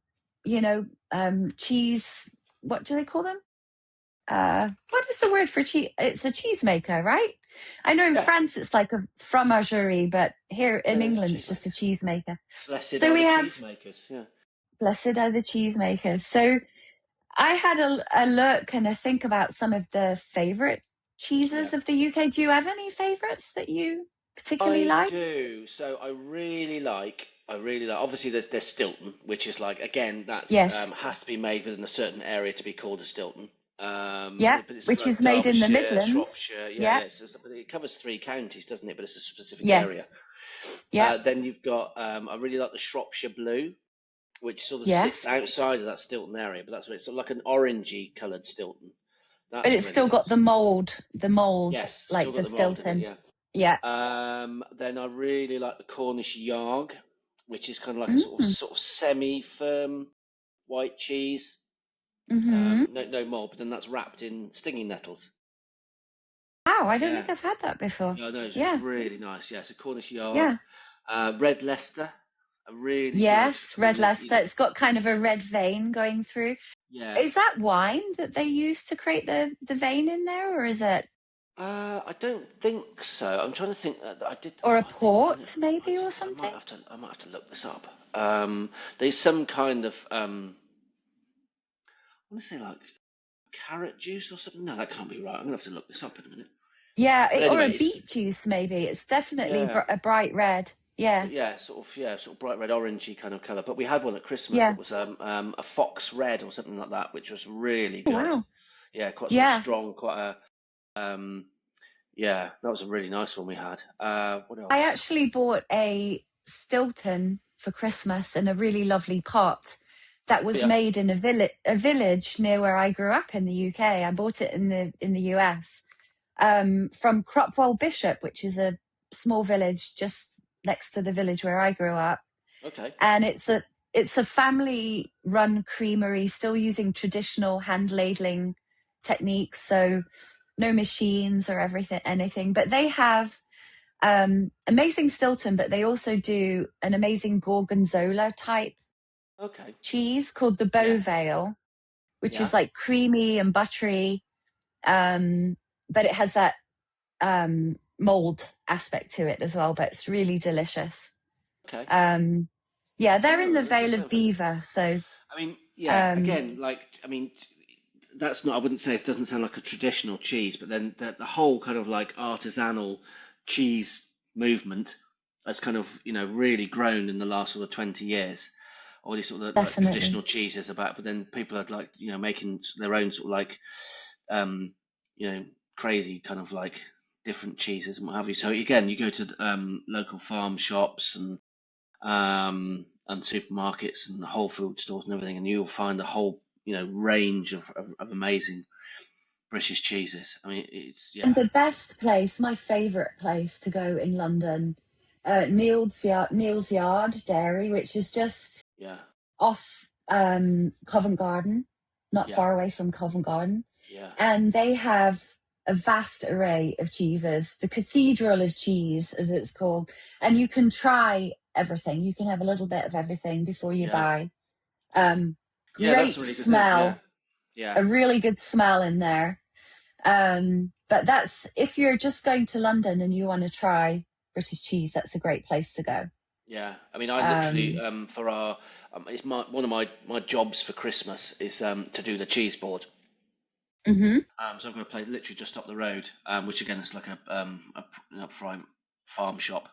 cheese. What do they call them? What is the word for cheese? It's a cheesemaker, right? I know in Yeah. France it's like a fromagerie, but here in Yeah. England it's just a Cheesemaker. cheesemaker. Blessed So are we the have cheesemakers. Yeah. blessed are the cheesemakers. So I had a look and a think about some of the favorite Yeah. cheeses of the UK. Do you have any favorites that you particularly I like? do. So I really like. Obviously, there's Stilton, which is like again that's Yes. has to be made within a certain area to be called a Stilton. Yeah, But it's which like is made in the Derbyshire, Midlands. Shropshire. Yeah, Yeah. yeah. But it covers 3 counties, doesn't it? But it's a specific area. Yes. Yeah. Then you've got. I really like the Shropshire Blue, which sort of sits Yes. outside of that Stilton area, but that's what it's sort of like an orangey coloured Stilton. But That's it's really still got nice. the mold Yes, still like got the the mould in it. Stilton. Yeah. Yeah. Then I really like the Cornish Yarg, which is kind of like a Mm. sort of semi-firm white cheese. Hmm. No more, but then that's wrapped in stinging nettles. Wow, I don't Yeah, think I've had that before. yeah, no, it's Yeah. really nice. Yeah, it's a Cornish Yarg. Yeah. Red Leicester, a really good Yes, kind red of Leicester. It's got kind of a red vein going through. yeah. Is that wine that they use to create the vein in there, or is it I don't think so. I'm trying to think. I did. or a I did. port maybe or I might something? have to. I might have to look this up. There's some kind of. I want to say like carrot juice or something. No, that can't be right. I'm gonna have to look this up in a minute. Yeah, But or a anyway, it's beet juice maybe. It's definitely yeah, a bright red. Yeah. but yeah, sort of bright red, orangey kind of color. But we had one at Christmas Yeah. that was a fox red or something like that, which was really Oh, good. wow. Yeah, quite sort of Yeah. strong, quite a yeah, that was a really nice one we had. What I else? actually bought a Stilton for Christmas in a really lovely pot that was Yeah. made in a village near where I grew up in the UK. I bought it in the US from Cropwell Bishop, which is a small village just next to the village where I grew up, Okay. and it's a family run creamery, still using traditional hand ladling techniques, so no machines or anything, but they have amazing Stilton, but they also do an amazing gorgonzola type Okay. cheese called the Yeah. Beauvale, which Yeah. is like creamy and buttery, but it has that mold aspect to it as well. But it's really delicious. Okay. Um, yeah, they're in the Oh, that does Vale of sound very good. Beaver, so I mean, yeah. um, Again, that's not. I wouldn't say it doesn't sound like a traditional cheese, but then the whole kind of like artisanal cheese movement has kind of really grown in the last sort of 20 years. all these sort of like Definitely. traditional cheeses about, but then people are like, making their own sort of like, um, crazy kind of like different cheeses and what have you. So again, you go to local farm shops and supermarkets and Whole Food stores and everything, and you'll find a whole range of amazing British cheeses. I mean, And the best place, my favourite place to go in London, Neil's Yard Dairy, which is just yeah, off Covent Garden, not yeah, far away from Covent Garden. yeah, And they have a vast array of cheeses, the Cathedral of Cheese, as it's called. And you can try everything. You can have a little bit of everything before you yeah, buy. yeah. That's Great a really good thing. Yeah, smell, yeah, a really good smell in there. But that's, if you're just going to London and you want to try British cheese, that's a great place to go. yeah. I mean, I literally Um, for our it's one of my jobs for Christmas is to do the cheese board. mhm. So I've got a place literally just up the road, which again is like a prime farm shop.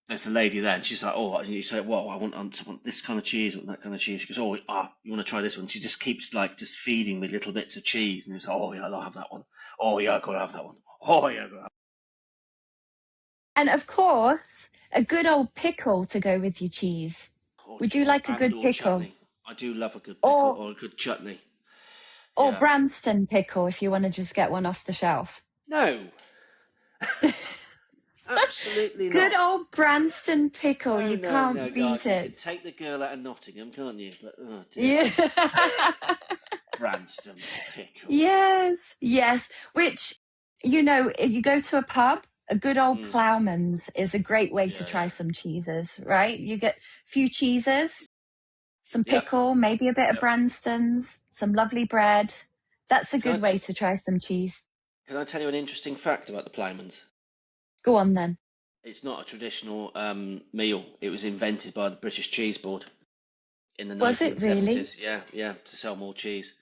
There's the lady there, and she's like, "Oh," and you say, "Well, I want this kind of cheese, I want that kind of cheese." She goes, "Oh, you want to try this one?" She just keeps like just feeding me little bits of cheese, and it's like, "Oh yeah, I'll have that one. Oh yeah, I've got to have that one. Oh yeah, I've got to have." And of course, a good old pickle to go with your cheese. Or, Would you or like a and good or pickle? chutney. I do love a good pickle Or or a good chutney. or Yeah. Branston pickle if you want to just get one off the shelf. No, absolutely Good not. old Branston pickle, No, you no, no, can't God. beat You can it. take the girl out of Nottingham, can't you? But oh dear, Yeah. Branston pickle. Yes, yes. Which, if you go to a pub, a good old Mm, ploughman's is a great way to yeah, try yeah. some cheeses, right? You get a few cheeses, some Yep, pickle, maybe a bit of yep. Branston's, some lovely bread. That's a Can I good way to try some cheese. can I tell you an interesting fact about the Plymouths? Go on then. It's not a traditional meal. It was invented by the British Cheese Board in the Was it really? 1970s. Yeah, yeah, to sell more cheese.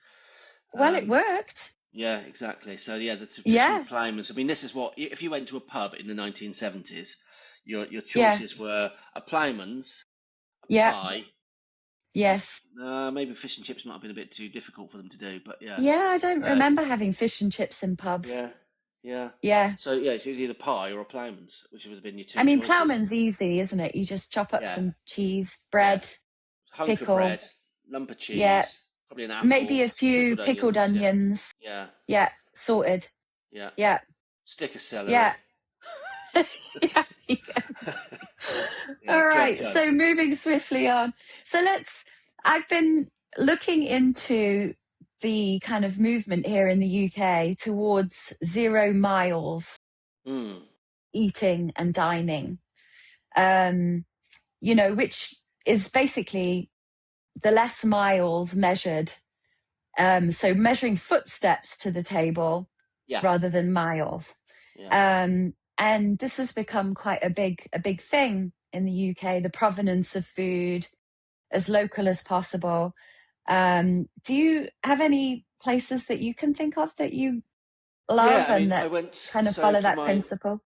Well, it Um, worked. yeah, exactly. So yeah, the traditional Yeah, Plymouths. I mean, this is what if you went to a pub in the 1970s, your yeah, choices were a Plymouths, a yeah, pie, yes. maybe fish and chips might have been a bit too difficult for them to do, but yeah, Yeah, I don't uh, remember having fish and chips in pubs. yeah, yeah. Yeah. So yeah, it's either pie or a Plymouths, which would have been your I two mean, choices. ploughman's easy, isn't it? You just chop up Yeah, some cheese, yeah. bread, Hunk of pickle. bread, lump of Yeah, cheese, probably an maybe apple, a few pickled pickled onions. Yeah, onions. yeah, Yeah, sorted. yeah. Yeah, Stick of celery. yeah. Yeah, yeah. Yeah, All job right, done. so moving swiftly on. So I've been looking into the kind of movement here in the UK towards 0 miles Mm. eating and dining, um, which is basically the less miles measured. So measuring footsteps to the table Yeah, rather than miles. yeah, And this has become quite a big thing in the UK, the provenance of food as local as possible. Do you have any places that you can think of that you yeah. love I mean, and I that went kind of so follow for that my principle?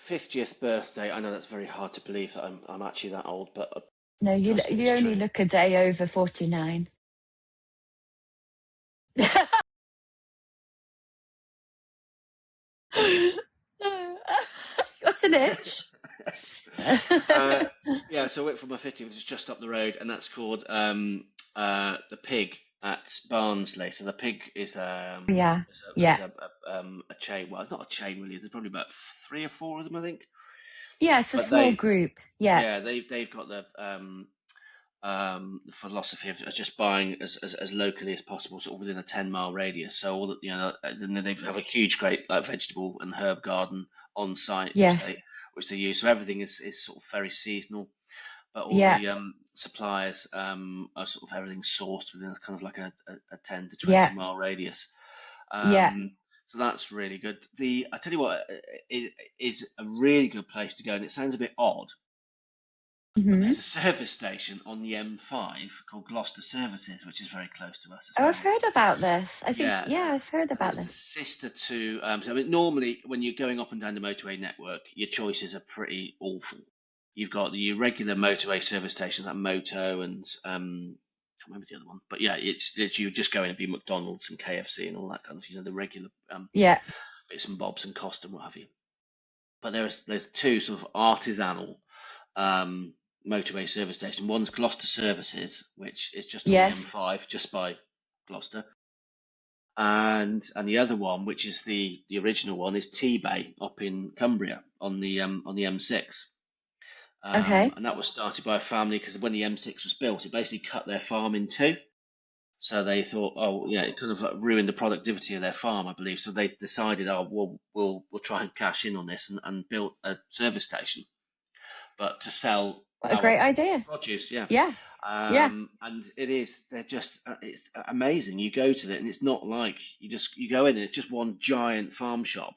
50th birthday. I know that's very hard to believe that I'm actually that old, but No, you trust me, you it's only true. look a day over 49. Got an itch. uh, yeah, so I went for my 50th, which is just up the road, and that's called the Pig at Barnsley. So the Pig Yeah, is yeah, a chain. Well, it's not a chain really. There's probably about three or four of them, I think. yeah. It's a But small group. Yeah, they've got the philosophy of just buying as locally as possible, sort of within a 10-mile radius. So all that then they have a huge, great like vegetable and herb garden on site, yes, which they use. So everything is sort of very seasonal, but all yeah, the suppliers are sort of everything sourced within kind of like a 10 to yeah, 20-mile radius. yeah. So that's really good. I tell you what, it is a really good place to go, and it sounds a bit odd, but Hmm. there's a service station on the M5 called Gloucester Services, which is very close to us as Oh, I've well. heard about this. I think, Yeah, yeah, I've heard and about it's the this. sister to. So I mean, normally when you're going up and down the motorway network, your choices are pretty awful. you've got the regular motorway service stations like Moto and I can't remember the other one, but yeah, it's you just go in and be McDonald's and KFC and all that kind of, the regular Yeah. bits and bobs and Costa and what have you. But there's two sort of artisanal motorway service stations. One's Gloucester Services, which is just on the Yes. M5, just by Gloucester, and the other one, which is the original one, is T-Bay up in Cumbria on the M6. Okay. And that was started by a family because when the M6 was built, it basically cut their farm in two. So they thought, oh, yeah, it kind of ruined the productivity of their farm, I believe. So they decided, oh, we'll try and cash in on this and built a service station, but to sell What a our great idea. produce, yeah. Yeah. Yeah. And they're just, it's amazing. You go to it and it's not like you go in and it's just one giant farm shop.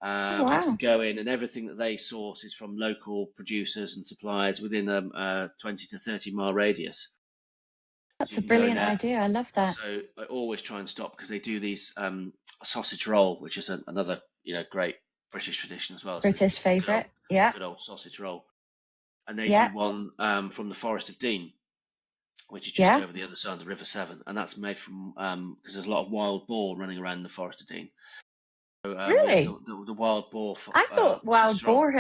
Oh, You can wow. go in and everything that they source is from local producers and suppliers within a 20 to 30 mile radius. So That's you a can go in brilliant there. idea. I love that. So I always try and stop because they do these sausage roll, which is another great British tradition as well. So British it's favorite. Yeah. good old sausage roll, and they Yeah. do one from the Forest of Dean, which is just Yeah. over the other side of the River Severn, and that's made from because there's a lot of wild boar running around the Forest of Dean. So yeah, Really? the wild boar I thought wild sausage roll. boar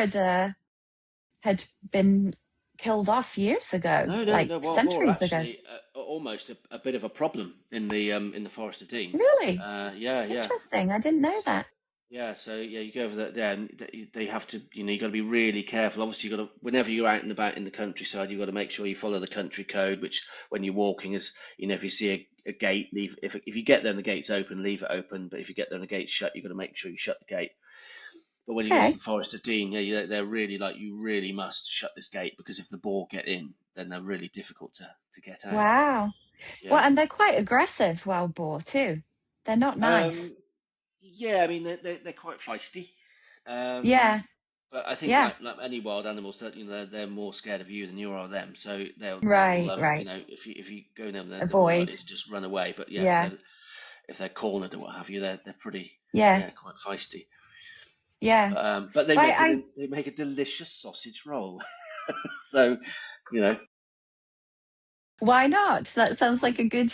had been killed off years ago, No, no, like no. Wild boar are centuries ago. actually almost a bit of a problem in the Forest of Dean. Really? Yeah, yeah. Interesting. I didn't know So, that. yeah, so yeah, you go over there, and they have to, you got to be really careful. Obviously, you got to, whenever you're out and about in the countryside, you've got to make sure you follow the country code, which when you're walking is, if you see a gate, leave. If you get there and the gate's open, leave it open. But if you get there and the gate's shut, you've got to make sure you shut the gate. But when you go to Okay. the Forest of Dean, yeah, they're really like, you really must shut this gate because if the boar get in, then they're really difficult to get out. Wow. Well, Yeah. and they're quite aggressive, wild boar, too. They're not nice. Yeah, I mean they're quite feisty. Yeah. But I think Yeah. like any wild animals, that they're more scared of you than you are of them. So they'll Right. Right. if you go near them, they're more Avoid. likely to just run away. But yeah, Yeah. if they're cornered or what have you, they're pretty Yeah. quite feisty. Yeah. But they Well, make a delicious sausage roll. So you know why not? That sounds like a good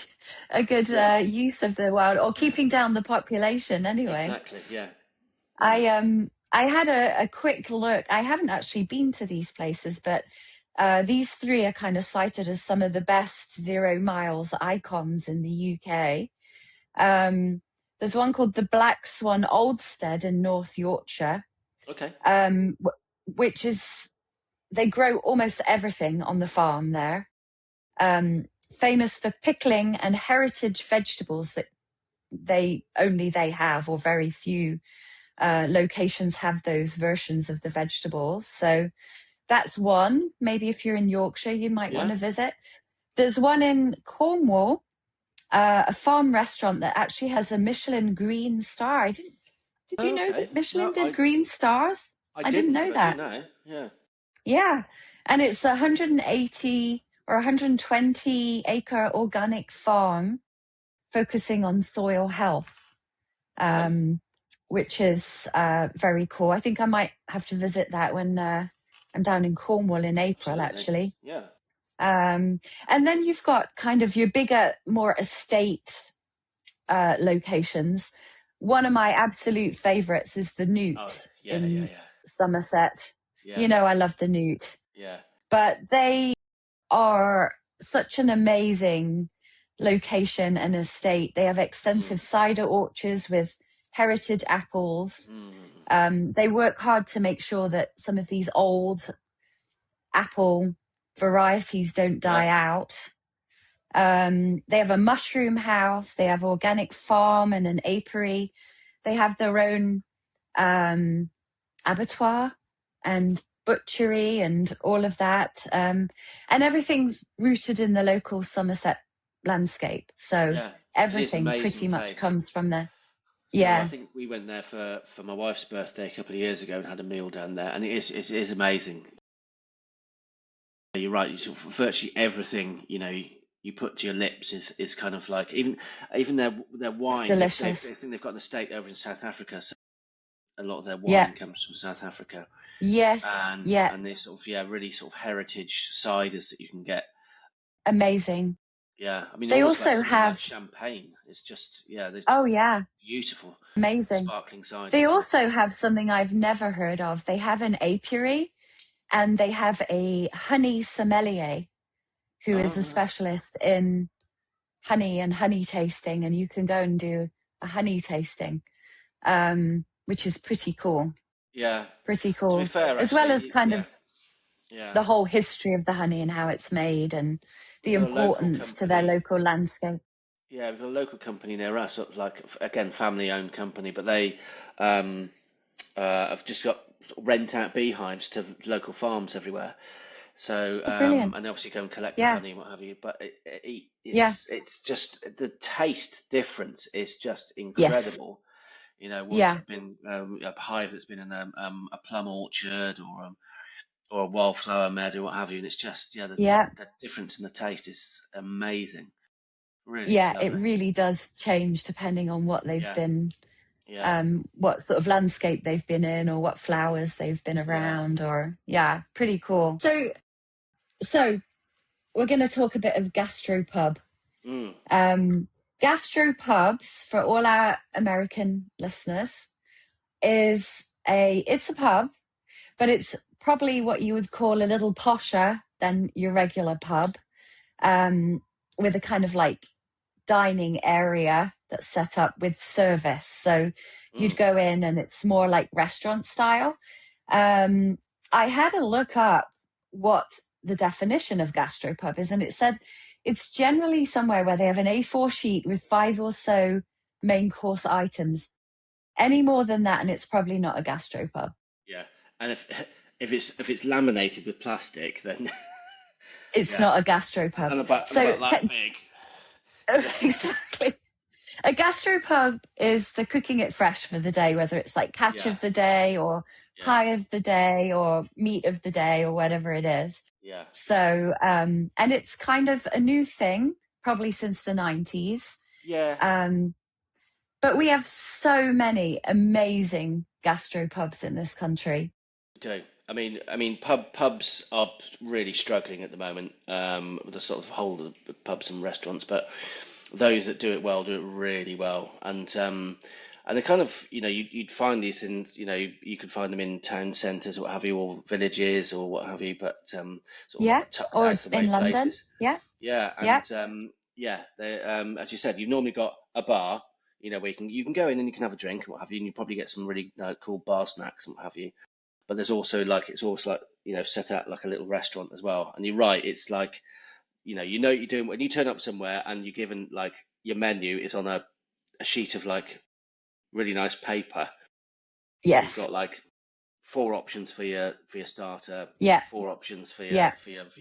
yeah, use of the wild, or keeping down the population anyway. exactly, yeah, yeah. I had a quick look. I haven't actually been to these places, but these three are kind of cited as some of the best 0 miles icons in the UK. There's one called the Black Swan Oldstead in North Yorkshire, Okay, which is, they grow almost everything on the farm there. Famous for pickling and heritage vegetables that they have, or very few locations have those versions of the vegetables. So that's one. Maybe if you're in Yorkshire, you might want yeah. to visit. There's one in Cornwall, a farm restaurant that actually has a Michelin green star. Did you know Okay. that Michelin No, did green stars? I I didn't didn't, know but I do that. now. Yeah. Yeah. And it's a 180 or 120 acre organic farm focusing on soil health, Okay. which is very cool. I think I might have to visit that when I'm down in Cornwall in April, Absolutely. actually. Yeah. And then you've got kind of your bigger, more estate locations. One of my absolute favourites is the Oh, Newt yeah, yeah, in yeah, Somerset. yeah, You know, I love the Newt, yeah. but they are such an amazing location and estate. They have Mm, extensive cider orchards with heritage apples. mm, They work hard to make sure that some of these old apple varieties don't yeah, die out. They have a mushroom house, they have organic farm and an apiary. They have their own abattoir and butchery and all of that. And everything's rooted in the local Somerset landscape. So yeah. It is an everything amazing pretty much place. comes from there. So I Yeah, think we went there for my wife's birthday a couple of years ago and had a meal down there, and it is amazing. You're right. Virtually everything you put to your lips is kind of like even their it's wine. They delicious. think they've got an estate over in South Africa. So a lot of their Yeah. wine comes from South Africa, Yes. Yeah. and this sort of really sort of heritage ciders that you can get. Amazing. Yeah, I mean, They all the way back also to even like have, champagne. It's just they're oh yeah, beautiful amazing. sparkling They ciders. also have something I've never heard of. They have an apiary and they have a honey sommelier who Oh is a right. specialist in honey and honey tasting, and you can go and do a honey tasting, which is pretty cool. Yeah. Pretty To be cool. fair, As well actually, as kind yeah, of yeah. the whole history of the honey and how it's made and We've the got a local importance to their company. local landscape. Yeah, we've got a local company near us, sort of like again family-owned company, but they um, have just got sort of rent out beehives to local farms everywhere. So Oh, brilliant. and obviously go and collect the Yeah. honey and what have you. But Yeah. it's just the taste difference is just Yes. incredible. You know, once Yeah. you've been a hive that's been in a plum orchard or a wildflower meadow, what have you, and it's just Yeah. the difference in the taste is amazing. Really Yeah. It lovely. really does change depending on what they've Yeah, been, yeah, what sort of landscape they've been in or what flowers they've been yeah. around, or yeah, pretty cool. So we're going to talk a bit of gastropub. Mm, Um, Gastropubs, for all our American listeners, it's a pub, but it's probably what you would call a little posher than your regular pub, um, with a kind of like dining area that's set up with service. So you'd mm. go in and it's more like restaurant style. Um, I had a look up what the definition of gastropub is, and it said it's generally somewhere where they have an A4 sheet with 5 or so main course items. Any more than that, and it's probably not a gastropub. Yeah, and if it's laminated with plastic, then It's yeah, not a gastropub. and So about that big. Yeah, exactly. A gastropub is the cooking it fresh for the day, whether it's like catch yeah, of the day or yeah, pie of the day or meat of the day or whatever it is. yeah, So, and it's kind of a new thing, probably since the 90s. yeah. Um, but we have so many amazing gastropubs in this country. Do. I mean, pubs are really struggling at the moment with the sort of whole of the pubs and restaurants, but those that do it well do it really well, and they kind of, you'd find these in, you could find them in town centres or what have you, or villages or what have you, but sort Yeah. of tucked Or out away in London. places. Yeah. Yeah, Yeah. and yeah, they, as you said, you've normally got a bar, where you can go in and you can have a drink and what have you, and you probably get some really cool bar snacks and what have you. But there's also like it's also like set out like a little restaurant as well. And you're right, it's like what you're doing when you turn up somewhere and you're given like your menu is on a sheet of like really nice paper, and you've Yes. got like four options for your starter, Yeah. four options for your Yeah.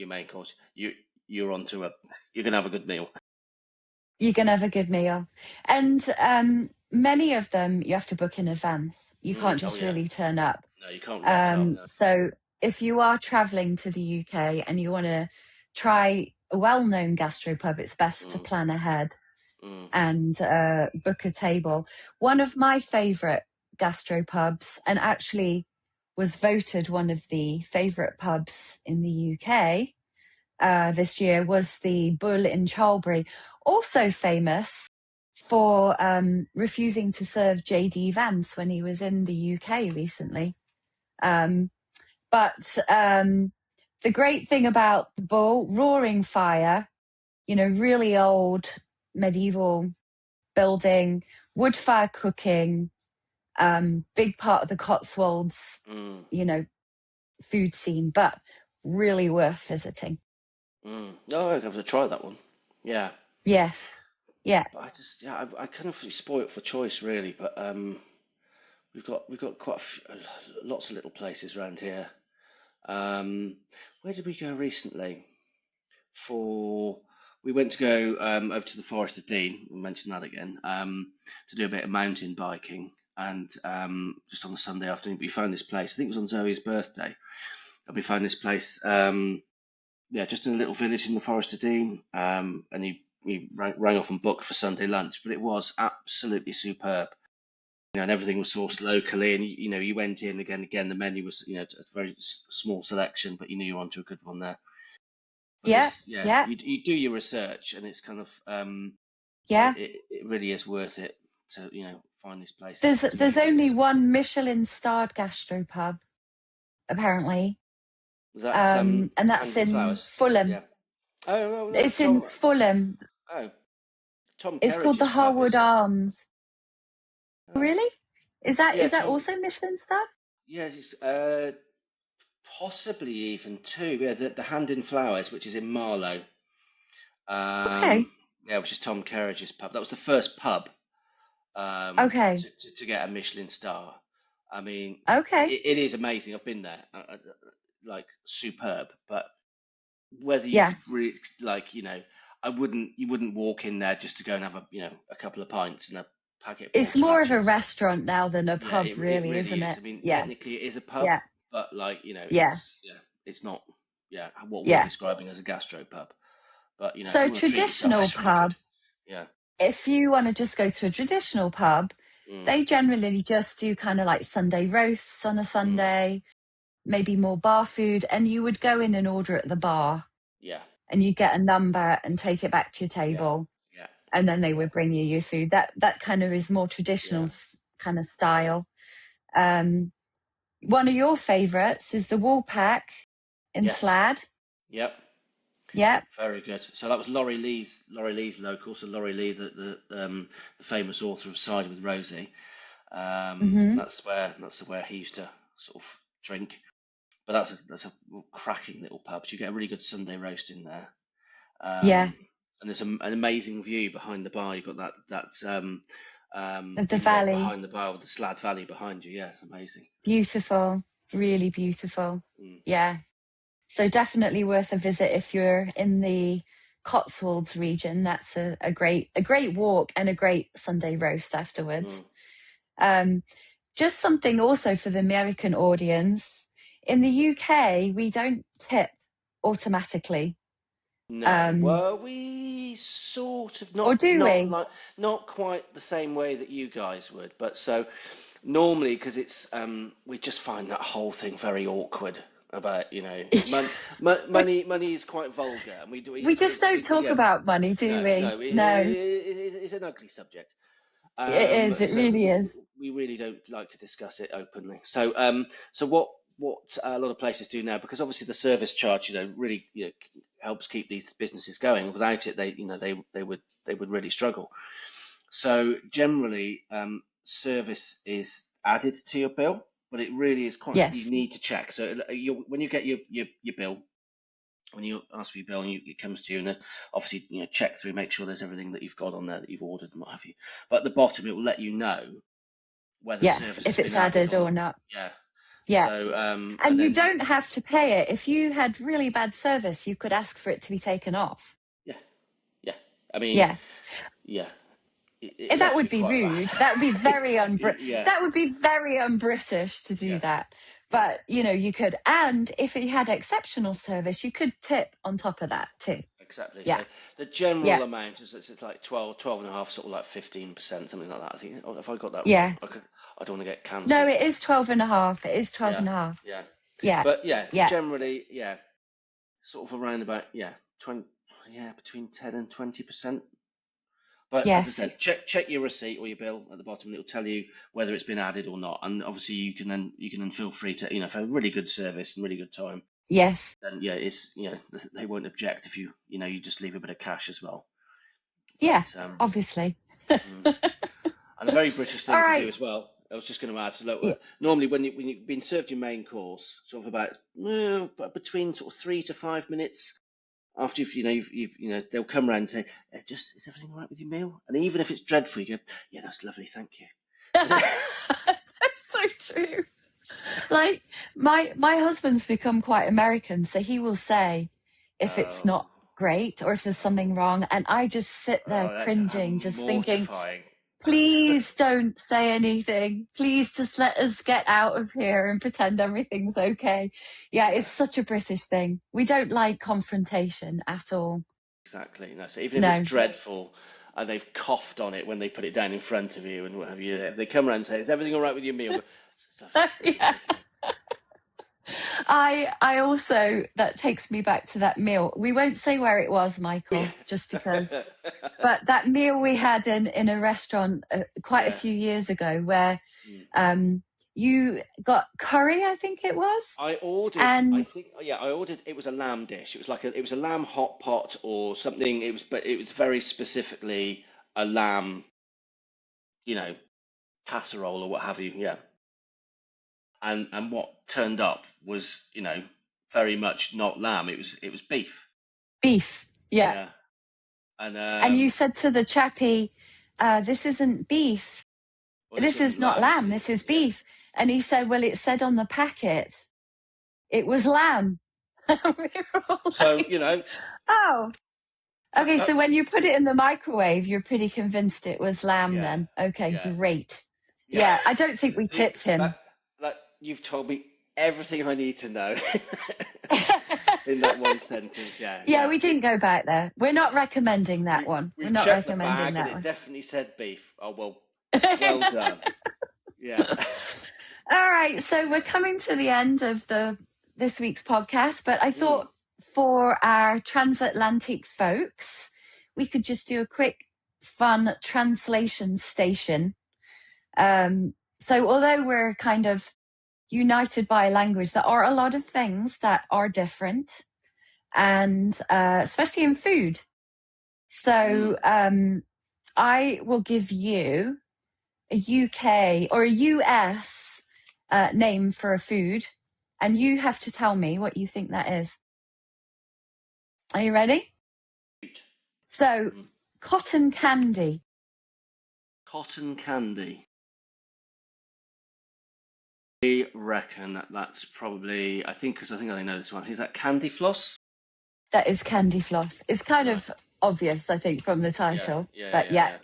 main course. You're onto you're gonna have a good meal. You can have a good meal. And many of them you have to book in advance. You can't Oh just yeah, really turn up. no, you can't rock up. No. So if you are traveling to the UK and you want to try a well-known gastropub, it's best to Mm, plan ahead mm, and book a table. One of my favorite gastropubs, and actually was voted one of the favorite pubs in the UK this year, was the Bull in Charlbury, also famous for refusing to serve JD Vance when he was in the UK recently. Um, but the great thing about the Bull, roaring fire, really old medieval building, wood fire cooking, big part of the Cotswolds, mm, you know, food scene, but really worth visiting. mm. Oh, I'd have to try that one. Yeah. Yes. Yeah. But I kind of spoilt for choice really, but we've got quite lots of little places around here. Where did we go recently? For We went to go over to the Forest of Dean. We'll mention that again, to do a bit of mountain biking, and just on a Sunday afternoon. We found this place. I think it was on Zoe's birthday, and we found this place. Yeah, just in a little village in the Forest of Dean, and he rang up and booked for Sunday lunch, but it was absolutely superb. and everything was sourced locally. And you went in again. The menu was a very small selection, but you knew you were onto a good one there. But Yeah, yeah, you do your research, and it's kind of yeah. it really is worth it to find these places There's and do there's your only digs. one Michelin-starred gastropub, apparently, Was that and that's Hand and in Flowers? Fulham. Yeah. Oh no, It's in Tom. Fulham. Oh, Tom It's called the Kerridge's pub, Harwood isn't it? Arms. Oh. Really? Is that Yeah, is that Tom. also Michelin-starred? Yeah, it's possibly even two. Yeah, the Hand in Flowers, which is in Marlow. Okay, Yeah, which is Tom Kerridge's pub. That was the first pub okay, to get a Michelin star. I mean, okay. it is amazing. I've been there, like superb. But whether you Yeah, could really you wouldn't walk in there just to go and have a couple of pints and a packet of it's pork more of a scratchers. restaurant now than a Yeah, pub, it really, really isn't is. it? I mean, Yeah, technically it is a pub, yeah, but yeah, it's not what we're yeah. describing as a gastro pub. But if So you want to treat yourself, traditional it's really good. pub, Yeah. if you want to just go to a traditional pub, Mm, they generally just do kind of like Sunday roasts on a mm, Sunday, maybe more bar food, and you would go in and order at the bar yeah. and you get a number and take it back to your Yeah. table, Yeah. and then they Yeah. would bring you your food. That kind of is more traditional Yeah. kind of style. Um, One of your favourites is the Woolpack in Yes. Slad. Yep. Yeah. Very good. So that was Laurie Lee's local. So Laurie Lee, the famous author of Cider with Rosie. Hmm. That's where he used to sort of drink. But that's a cracking little pub. So you get a really good Sunday roast in there. Yeah. And there's an amazing view behind the bar. You've got The view right valley. behind the bar with the Slad Valley behind you. Yeah, it's amazing. Beautiful. Really beautiful. Mm, Yeah. So definitely worth a visit if you're in the Cotswolds region. That's a great walk and a great Sunday roast mm. afterwards. Um, just something also for the American audience. In the UK, we don't tip automatically. No, Um, well, we sort of or not do not we? like not quite the same way that you guys would, but so normally because it's we just find that whole thing very awkward about money is quite vulgar and we do We just don't talk yeah about money, do no we? No, it's an ugly subject. it is. It So really is. we really don't like to discuss it openly. So what a lot of places do now, because obviously the service charge, really, helps keep these businesses going. Without it, they would really struggle. So generally, service is added to your bill, but it really is quite. You Yes. need to check. So when you get your bill, when you ask for your bill and it comes to you, and obviously check through, make sure there's everything that you've got on there that you've ordered and what have you. But at the bottom, it will let you know whether Yes. service has If been it's added added or or not. not. Yeah. Yeah. So and And you then don't have to pay it. If you had really bad service, you could ask for it to be taken off. yeah, yeah. I mean, Yeah. yeah. It'd That have to be would be quite bad. rude. That would be very Yeah, that would be very un-British to do yeah, that. yeah. But you could, and if you had exceptional service, you could tip on top of that too. Exactly. Yeah. So the general Yeah. amount is it's like 12 and a half, sort of like 15%, something like that. I think. Oh, if I got that wrong, Yeah. I don't want to get No, cancelled. it is 12 and a half. It is 12 Yeah, and a half. yeah. Yeah. But yeah, Yeah. generally, yeah, sort of around about 20, yeah, between 10 and 20%. But as I Yes. said, check your receipt or your bill at the bottom, and it'll tell you whether it's been added or not. And obviously, you can then feel free to, for a really good service and really good time, Yes. then it's they won't object if you just leave a bit of cash as well. Yeah. But Obviously. mm. And a very British All thing to do right. as well. I was just going to add. So look, Yeah. normally when you've been served your main course, sort of about between sort of 3 to 5 minutes after they'll come around and say, just is everything all right with your meal? And even if it's dreadful, you go, yeah, that's lovely, thank you. That's so true. Like my husband's become quite American, so he will say if it's Oh, not great or if there's something wrong, and I just sit there that's cringing, just thinking, mortifying. please don't say anything. Please just let us get out of here and pretend everything's okay. Yeah, Yeah, it's such a British thing. We don't like confrontation at all. exactly. No, so even if it's No. dreadful, and they've coughed on it when they put it down in front of you and what have you. If they come around and say, "Is everything all right with your meal?" Yeah. Okay. I also, that takes me back to that meal. We won't say where it was, Michael, just because. But that meal we had in a restaurant quite a Yeah. few years ago, where Mm. you got curry, I think it was, I ordered. I and think. Yeah, I ordered. It was a lamb dish. It was like it was a lamb hot pot or something. But it was very specifically a lamb, you know, casserole or what have you. Yeah. And what turned up was, very much not lamb. It was beef. beef. Yeah. Yeah. And And you said to the chappie, "This isn't beef. well, this This isn't is not lamb. lamb. This is Yeah. beef." And he said, "Well, it said on the packet it was lamb." We were all So like, "Oh, okay." So when you put it in the microwave, you're pretty convinced it was lamb yeah, then. Okay, yeah, great. yeah. Yeah, I don't think we See, tipped him. that you've told me everything I need to know in that one sentence. Yeah, Yeah, yeah. we didn't go back there. We're not recommending that We've one. We're we've not checked the recommending bag and that it one. definitely said beef. Oh well, well done. Yeah. All right, so we're coming to the end of this week's podcast, but I Mm, thought for our transatlantic folks, we could just do a quick, fun translation station. So although we're kind of united by language, there are a lot of things that are different, and especially in food. So mm. I will give you a UK or a US name for a food, and you have to tell me what you think that is. Are you ready? Shoot. So, Mm. cotton candy. Cotton candy. I reckon that's probably. Because I think I know this one. Is that candy floss? That is candy floss. It's kind Right. of obvious, I think, from the Yeah. title. Yeah. Yeah. But Yeah. yeah, Yeah.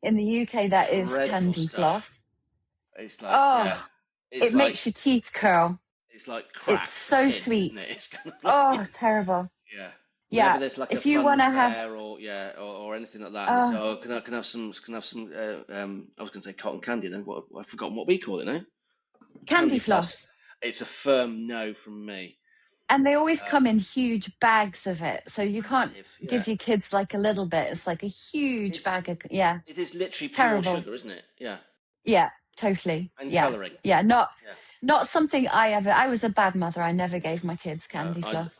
in the UK, that is Dreadful candy stuff. floss. It's like, yeah. Oh, It's it like makes your teeth curl. it's like It's crack for so kids, isn't sweet. it? It's kind of Oh, like terrible. yeah. Whenever Yeah. there's like a If you fun want to have fair or yeah or anything like that, and they say, uh, "Oh, can I have some? Can I have some?" I was going to say cotton candy. Then what? I've forgotten what we call it now. candy Candy floss. floss. It's a firm no from me. And they always Uh, come in huge bags of it. So you can't Massive. Yeah. give your kids like a little bit. It's like a huge It's bag of, yeah, it is literally pure terrible. sugar, isn't it? Yeah. Yeah, totally. And Yeah. colouring. Yeah. Yeah. Not something I was a bad mother. I never gave my kids No, candy floss.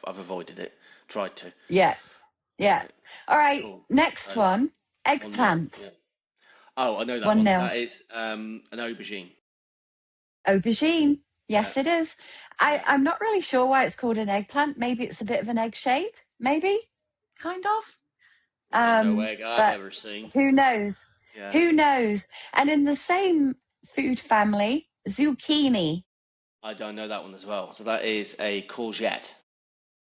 I've avoided it. Tried to. Yeah. Yeah. Right. All right. Cool. Next So one, 1-0. eggplant. Yeah. Oh, I know that One one. nil. That is an aubergine. Aubergine. Yeah. Yes, it is. Yeah. I'm not really sure why it's called an eggplant. Maybe it's a bit of an egg shape. Maybe. Kind of. Ain't no egg I've But ever seen. who knows? Yeah. Who knows? And in the same food family, zucchini. I don't know that one as well. So that is a courgette.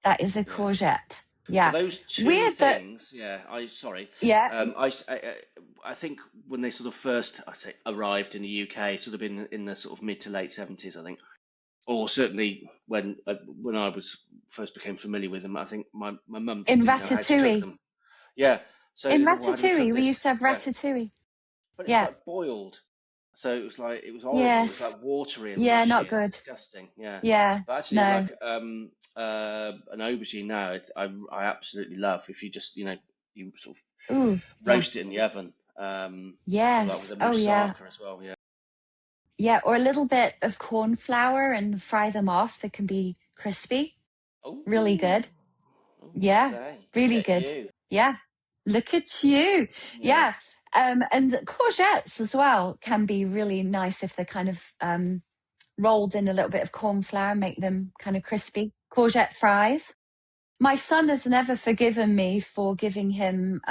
That is a Yeah. courgette. So Yeah. those two Weird that, things, yeah. Sorry. yeah, I think when they sort of first, I say, arrived in the UK, sort of in the sort of mid to late 70s, I think, or certainly when I was first became familiar with them, I think my mum in didn't know how to cook ratatouille. them. Yeah. So In well, how do we cook ratatouille, we this? used to have Yeah. ratatouille. But it was Yeah. like boiled. So it was horrible. It was Yes. like watery and Yeah, mushy not and good. disgusting. Yeah. Yeah. But actually, No. like an aubergine now, I absolutely love if you just you sort of Ooh, yeah. roast it in the oven. Like with Yes. a Oh, yeah. moussaka as well. Yeah. Yeah. Or a little bit of corn flour and fry them off. They can be crispy. Really Oh, good. you Yeah. say? Look Really at good. you. Yeah. Look at you. Yeah. Yeah. And courgettes as well can be really nice if they're kind of rolled in a little bit of corn flour, make them kind of crispy. Courgette fries. My son has never forgiven me for giving him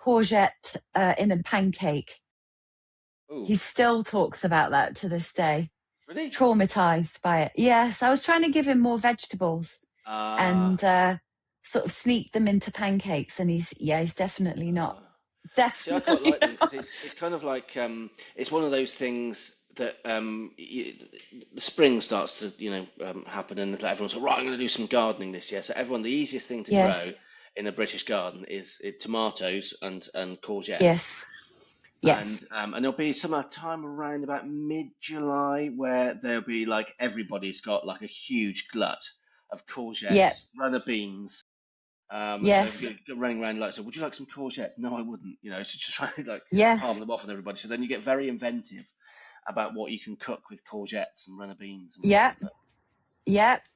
courgette in a pancake. Oh, He still talks about that to this day. really? Traumatized by it. Yes, I was trying to give him more vegetables and Ah. sort of sneak them into pancakes, and he's definitely not. See, I quite Definitely like them because not. it's kind of like it's one of those things that the spring starts to happen and everyone's like, right, I'm going to do some gardening this year. So everyone, the easiest thing to grow Yes. in a British garden is tomatoes and courgettes. Yes. Yes. And there'll be some time around about mid-July where there'll be like everybody's got like a huge glut of courgettes, Yep. runner beans. So Yes. if you're running around like, so would you like some courgettes? No, I wouldn't. You know, to just try to like Yes. palm them off on everybody. So then you get very inventive about what you can cook with courgettes and runner beans and Yep. whatever. Yep.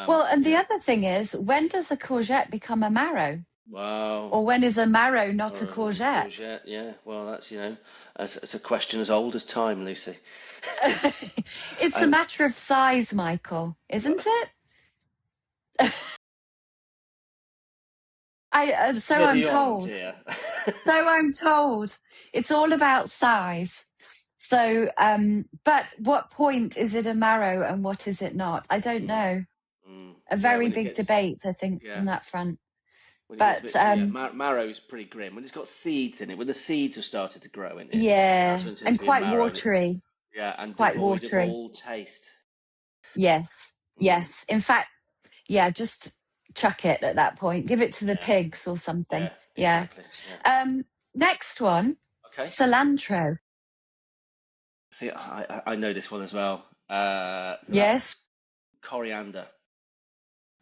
Well, and the Yeah. other thing is, when does a courgette become a marrow? Wow. Or when is a marrow not Or a courgette? yeah. Well, that's it's a question as old as time, Lucy. It's a matter of size, Michael, isn't it? So I'm told. So I'm told. It's all about size. So, but what point is it a marrow and what is it not? I don't know. A very big debate, I think, on that front. But marrow's pretty grim. When it's got seeds in it, when the seeds have started to grow in it, yeah, that's when it tends and to be quite a marrow. watery. Yeah, and quite devoid watery. of all taste. Yes, yes. In fact, yeah, just chuck it at that point. Give it to the pigs or something. Yeah, exactly. Yeah. Next one, cilantro. See, I know this one as well. So yes. Coriander.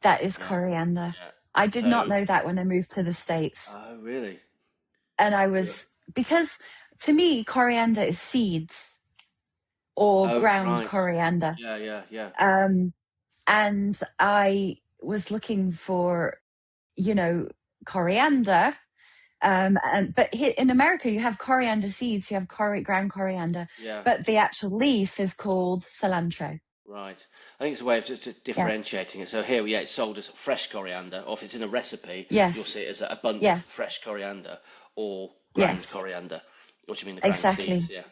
That is coriander. Yeah. I did not know that when I moved to the States. Oh, really? And I was, because to me, coriander is seeds or ground coriander. Yeah. And I was looking for, coriander. But here in America, you have coriander seeds, you have ground coriander, but the actual leaf is called cilantro. Right. I think it's a way of just differentiating it. So here, it's sold as fresh coriander, or if it's in a recipe, you'll see it as a bunch of fresh coriander or ground coriander. What do you mean, the ground seeds? Yeah.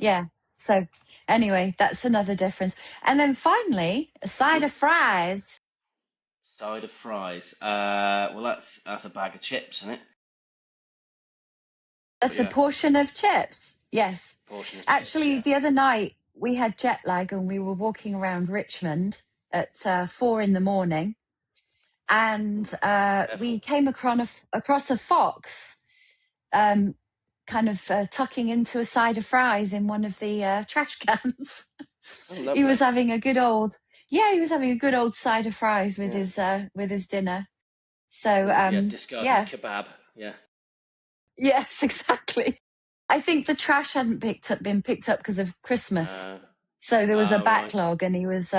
Yeah. So anyway, that's another difference. And then finally, a side of fries. Side of fries. Well, that's a bag of chips, isn't it? That's a portion of chips. Yes. Actually, the other night we had jet lag and we were walking around Richmond at 4 a.m. and we came across a fox kind of tucking into a side of fries in one of the trash cans. He was having a good old side of fries with his dinner. So discarded kebab. Yeah. Yes, exactly. I think the trash hadn't been picked up because of Christmas, so there was a backlog, and he was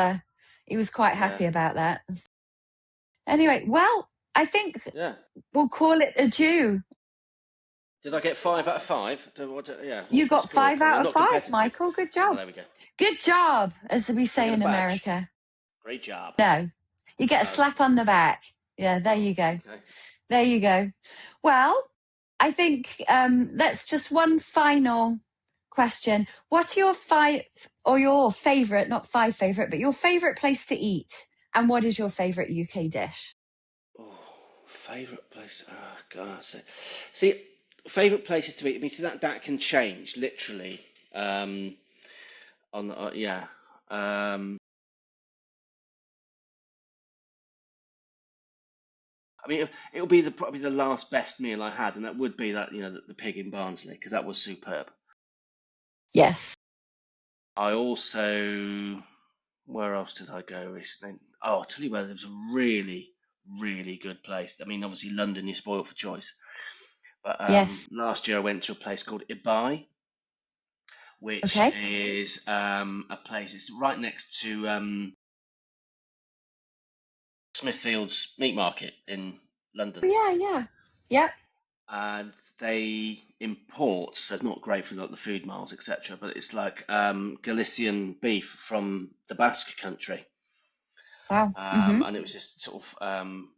quite happy about that. Anyway, well, I think we'll call it a Jew. Did I get 5 out of 5? You got 5 out of 5, Michael. Good job. Well, there we go. Good job, as we say in America. Great job. No, you get a slap on the back. Yeah, there you go. Okay. There you go. Well, I think that's just one final question. What's your favorite, not 5 favorite, but your favorite place to eat? And what is your favorite UK dish? Oh, favorite place. Oh, God. See, favorite places to eat. I mean, that can change literally. I mean, it'll be probably the last best meal I had, and that would be that the pig in Barnsley, because that was superb. Yes. I also, where else did I go recently? Oh, I'll tell you where there was a really, really good place. I mean, obviously London, you're spoiled for choice. But last year I went to a place called Ibai, which is a place. It's right next to Smithfield's Meat Market in London. Yeah. And they import, so it's not great for the food miles, etc. But it's like Galician beef from the Basque country. Wow. And it was just sort of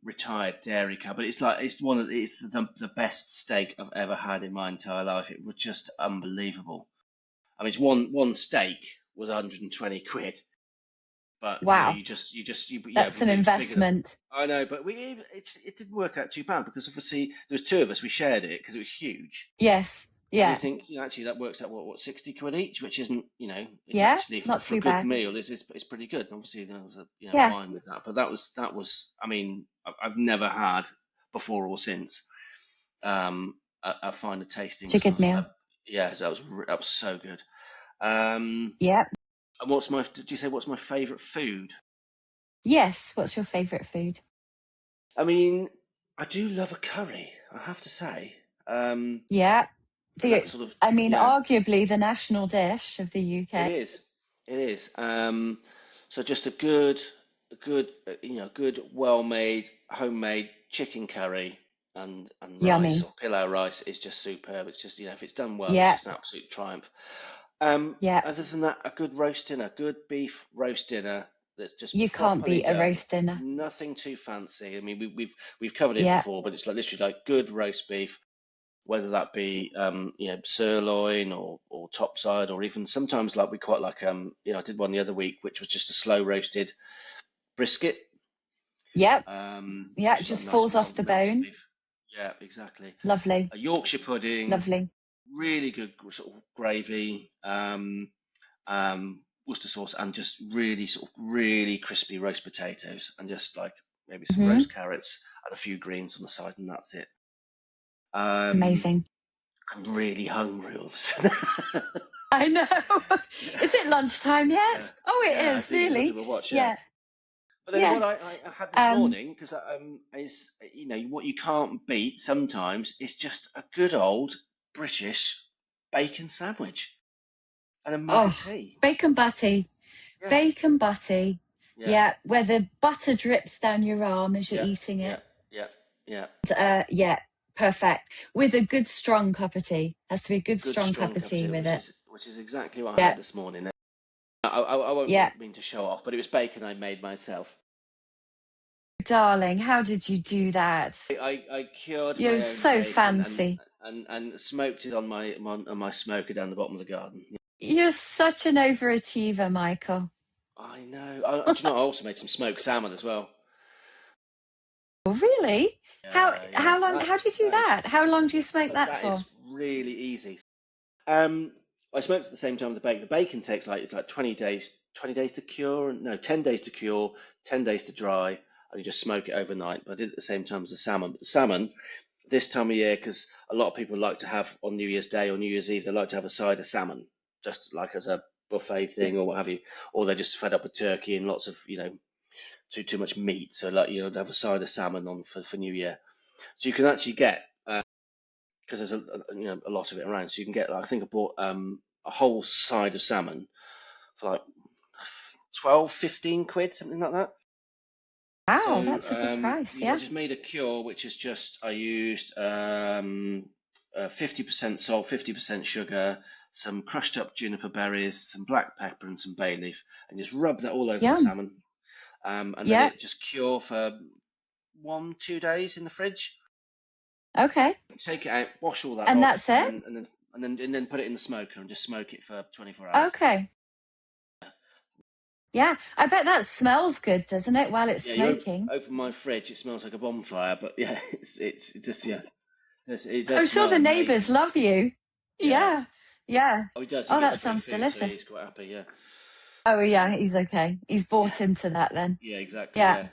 retired dairy cow, but it's the best steak I've ever had in my entire life. It was just unbelievable. I mean, it's one steak was 120 quid. But wow, that's an investment. I know, but it didn't work out too bad, because obviously there was 2 of us. We shared it because it was huge. Yes, yeah. And you think actually that works out what 60 quid each, which isn't actually not for too a good bad. meal it's pretty good. Obviously there was a wine with that, but that was. I mean, I've never had before or since. I find the tastings. It's a good meal. Yeah, that was so good. And Yep. did you say what's my favourite food? Yes. What's your favourite food? I mean, I do love a curry, I have to say. Yeah. That sort of, I mean, yeah, arguably the national dish of the it UK. is. It is. So just a good, good, well-made, homemade chicken curry and rice Yummy. or pilau rice is just superb. It's just, if it's done well, it's Yeah. just an absolute triumph. Yeah. Other than that, a good roast dinner, good beef roast dinner that's just You can't properly beat a done. roast dinner. Nothing too fancy. I mean, we've covered it Yeah. before, but it's like literally like good roast beef, whether that be sirloin or topside, or even sometimes like we quite like I did one the other week which was just a slow roasted brisket. Yep. Yeah. Which It is like just nice falls off mild the mild bone. beef. Yeah, exactly. Lovely. A Yorkshire pudding, Lovely. really good sort of gravy, Worcester sauce, and just really crispy roast potatoes, and just like maybe some Hmm. roast carrots and a few greens on the side, and that's it. Amazing. I'm really hungry all of a sudden. I know. Is it lunchtime Yeah, yet? Oh, it yeah, I is, think it's looking really. at my watch. Yeah, Yeah. but then Yeah. what I had this Um, morning, because is what you can't beat sometimes is just a good old British bacon sandwich and a mug of oh, tea. bacon butty. Yeah, Bacon butty. yeah, Yeah. Where the butter drips down your arm as you're yeah, eating yeah, it. yeah, yeah. Yeah. Perfect. With a good strong cup of tea. Has to be a good Good strong strong cup of cup of tea tea, with it. which is exactly what I Yeah. had this morning. I Yeah. won't mean to show off, but it was bacon I made myself. Darling, how did you do that? I cured You're my own so bacon fancy. and smoked it on my smoker down the bottom of the garden. You're such an overachiever, Michael. I know. Do you know I also made some smoked salmon as well? Oh, really? Yeah. How do you do That is that? How long do you smoke that that for? is really easy. Um, I smoked at the same time with the bacon. The bacon takes like 20 days to cure. No, 10 days to cure, 10 days to dry, and you just smoke it overnight. But I did it at the same time as the salmon. But the salmon this time of year, because a lot of people like to have on New Year's Day or New Year's Eve, they like to have a side of salmon, just like as a buffet thing or what have you, or they're just fed up with turkey and lots of too much meat. So like they have a side of salmon on for New Year. So you can actually get because there's a lot of it around. So you can get I think I bought a whole side of salmon for like 12, 15 quid, something like that. Wow, So that's a good price. I Yeah. just made a cure, which is just I used 50% salt, 50% sugar, some crushed up juniper berries, some black pepper, and some bay leaf, and just rub that all over the Yum. salmon, and let Yeah. it just cure for 1, 2 days in the fridge. Okay. Take it out, wash all that And off, that's it? and then put it in the smoker and just smoke it for 24 hours. Okay. Yeah. I bet that smells good, doesn't it, while it's Yeah, you smoking? open my fridge, it smells like a bonfire, but yeah, it just it I'm does sure smell the neighbours amazing. love you. Yeah. Yeah. Yeah. Oh, he does. He Oh, gets that free sounds food, so delicious. he's quite happy. Yeah. Oh, yeah, he's okay. He's Yeah. bought into that then. Yeah. Exactly. Yeah. Yeah.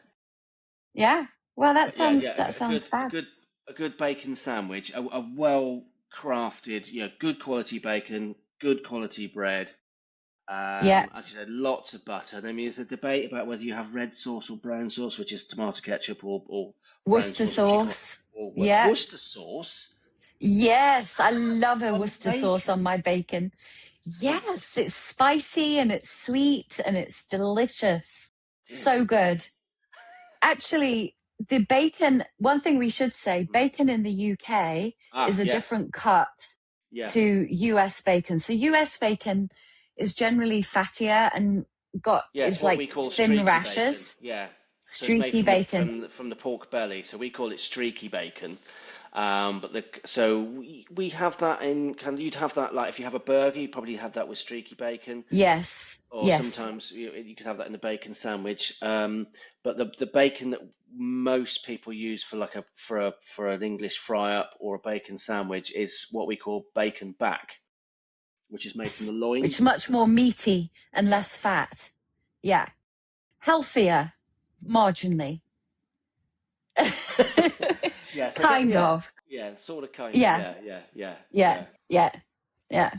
Yeah. Well, But yeah, yeah, that sounds fab. a good bacon sandwich, a well crafted, good quality bacon, good quality bread. Yeah. As you said, lots of butter. And I mean, there's a debate about whether you have red sauce or brown sauce, which is tomato ketchup, or brown Worcester sauce, which you call sauce. or Yeah. Worcester sauce Yes, I love a on Worcester sauce on bacon. my bacon. Oh Yes, it's spicy and it's sweet and it's delicious. dear So me. good. Actually, the bacon, one thing we should say, Mm. bacon in the UK Ah, is a yeah, different cut yeah, to US bacon. So US bacon is generally fattier and yeah. It's is what like we call thin streaky bacon. rashers, Yeah. So it's made streaky bacon. from the pork belly. So we call it streaky bacon. But we have that in kind of you'd have that like if you have a burger, you probably have that with streaky bacon, Yes, or yes. sometimes you could have that in a bacon sandwich. But the bacon that most people use for like for an English fry up or a bacon sandwich is what we call bacon back, which is made from the Which loin. is much more meaty and Yeah. less fat. Yeah. Healthier, marginally. Yeah, Yes, I get. Kind Yeah, of. yeah, sort of, kind of. Yeah, Yeah, yeah, yeah, yeah, yeah. yeah, yeah.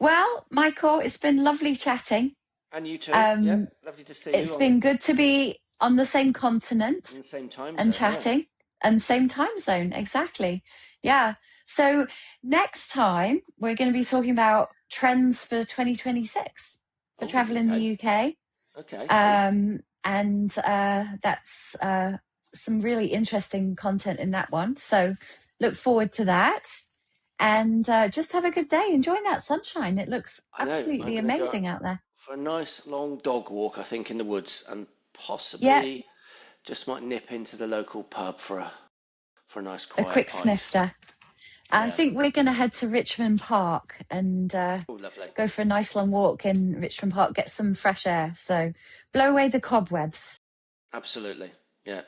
Well, Michael, it's been lovely chatting. And you too. Yeah, lovely to see you It's on been good to be on the same continent the same time and zone. Yeah. chatting and same time zone. Exactly. Yeah. So next time we're going to be talking about trends for 2026 for Oh, travel in the okay. UK. Okay, cool. And that's some really interesting content in that one. So look forward to that. And just have a good day. Enjoying that sunshine. It looks I know. I'm absolutely going to go out amazing out there. for a nice long dog walk, I think, in the woods, and Yeah, possibly just might nip into the local pub for a nice a quiet quick pint. snifter. I Yeah. think we're going to head to Richmond Park and Oh, lovely. go for a nice long walk in Richmond Park, get some fresh air. So blow away the cobwebs. Absolutely. Yeah.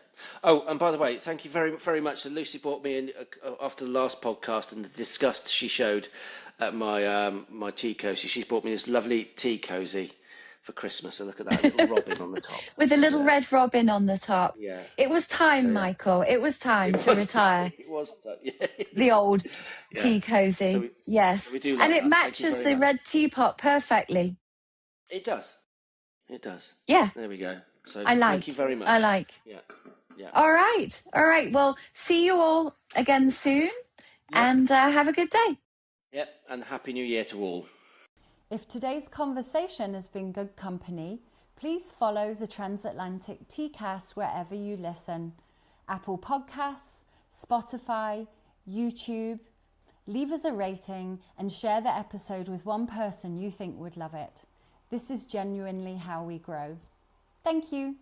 Oh, and by the way, thank you very, very much. Lucy brought me in after the last podcast and the disgust she showed at my tea cozy. She's brought me this lovely tea cozy for Christmas. And look at that little robin on the top. With a little Yeah. red robin on the top. Yeah. It was So time, yeah, Michael. It was time it to was. retire It was. Yeah. the old Yeah. tea So cozy. we Yes. do And like it that. Thank you matches very the much. red teapot perfectly. It does. It does. Yeah, There we go. So I thank you like. very I much. like. Yeah. Yeah. All right. All right. Well, see you all again soon Yep. and have a good day. Yep. And Happy New Year to all. If today's conversation has been good company, please follow the Transatlantic Teacast wherever you listen. Apple Podcasts, Spotify, YouTube. Leave us a rating and share the episode with one person you think would love it. This is genuinely how we grow. Thank you.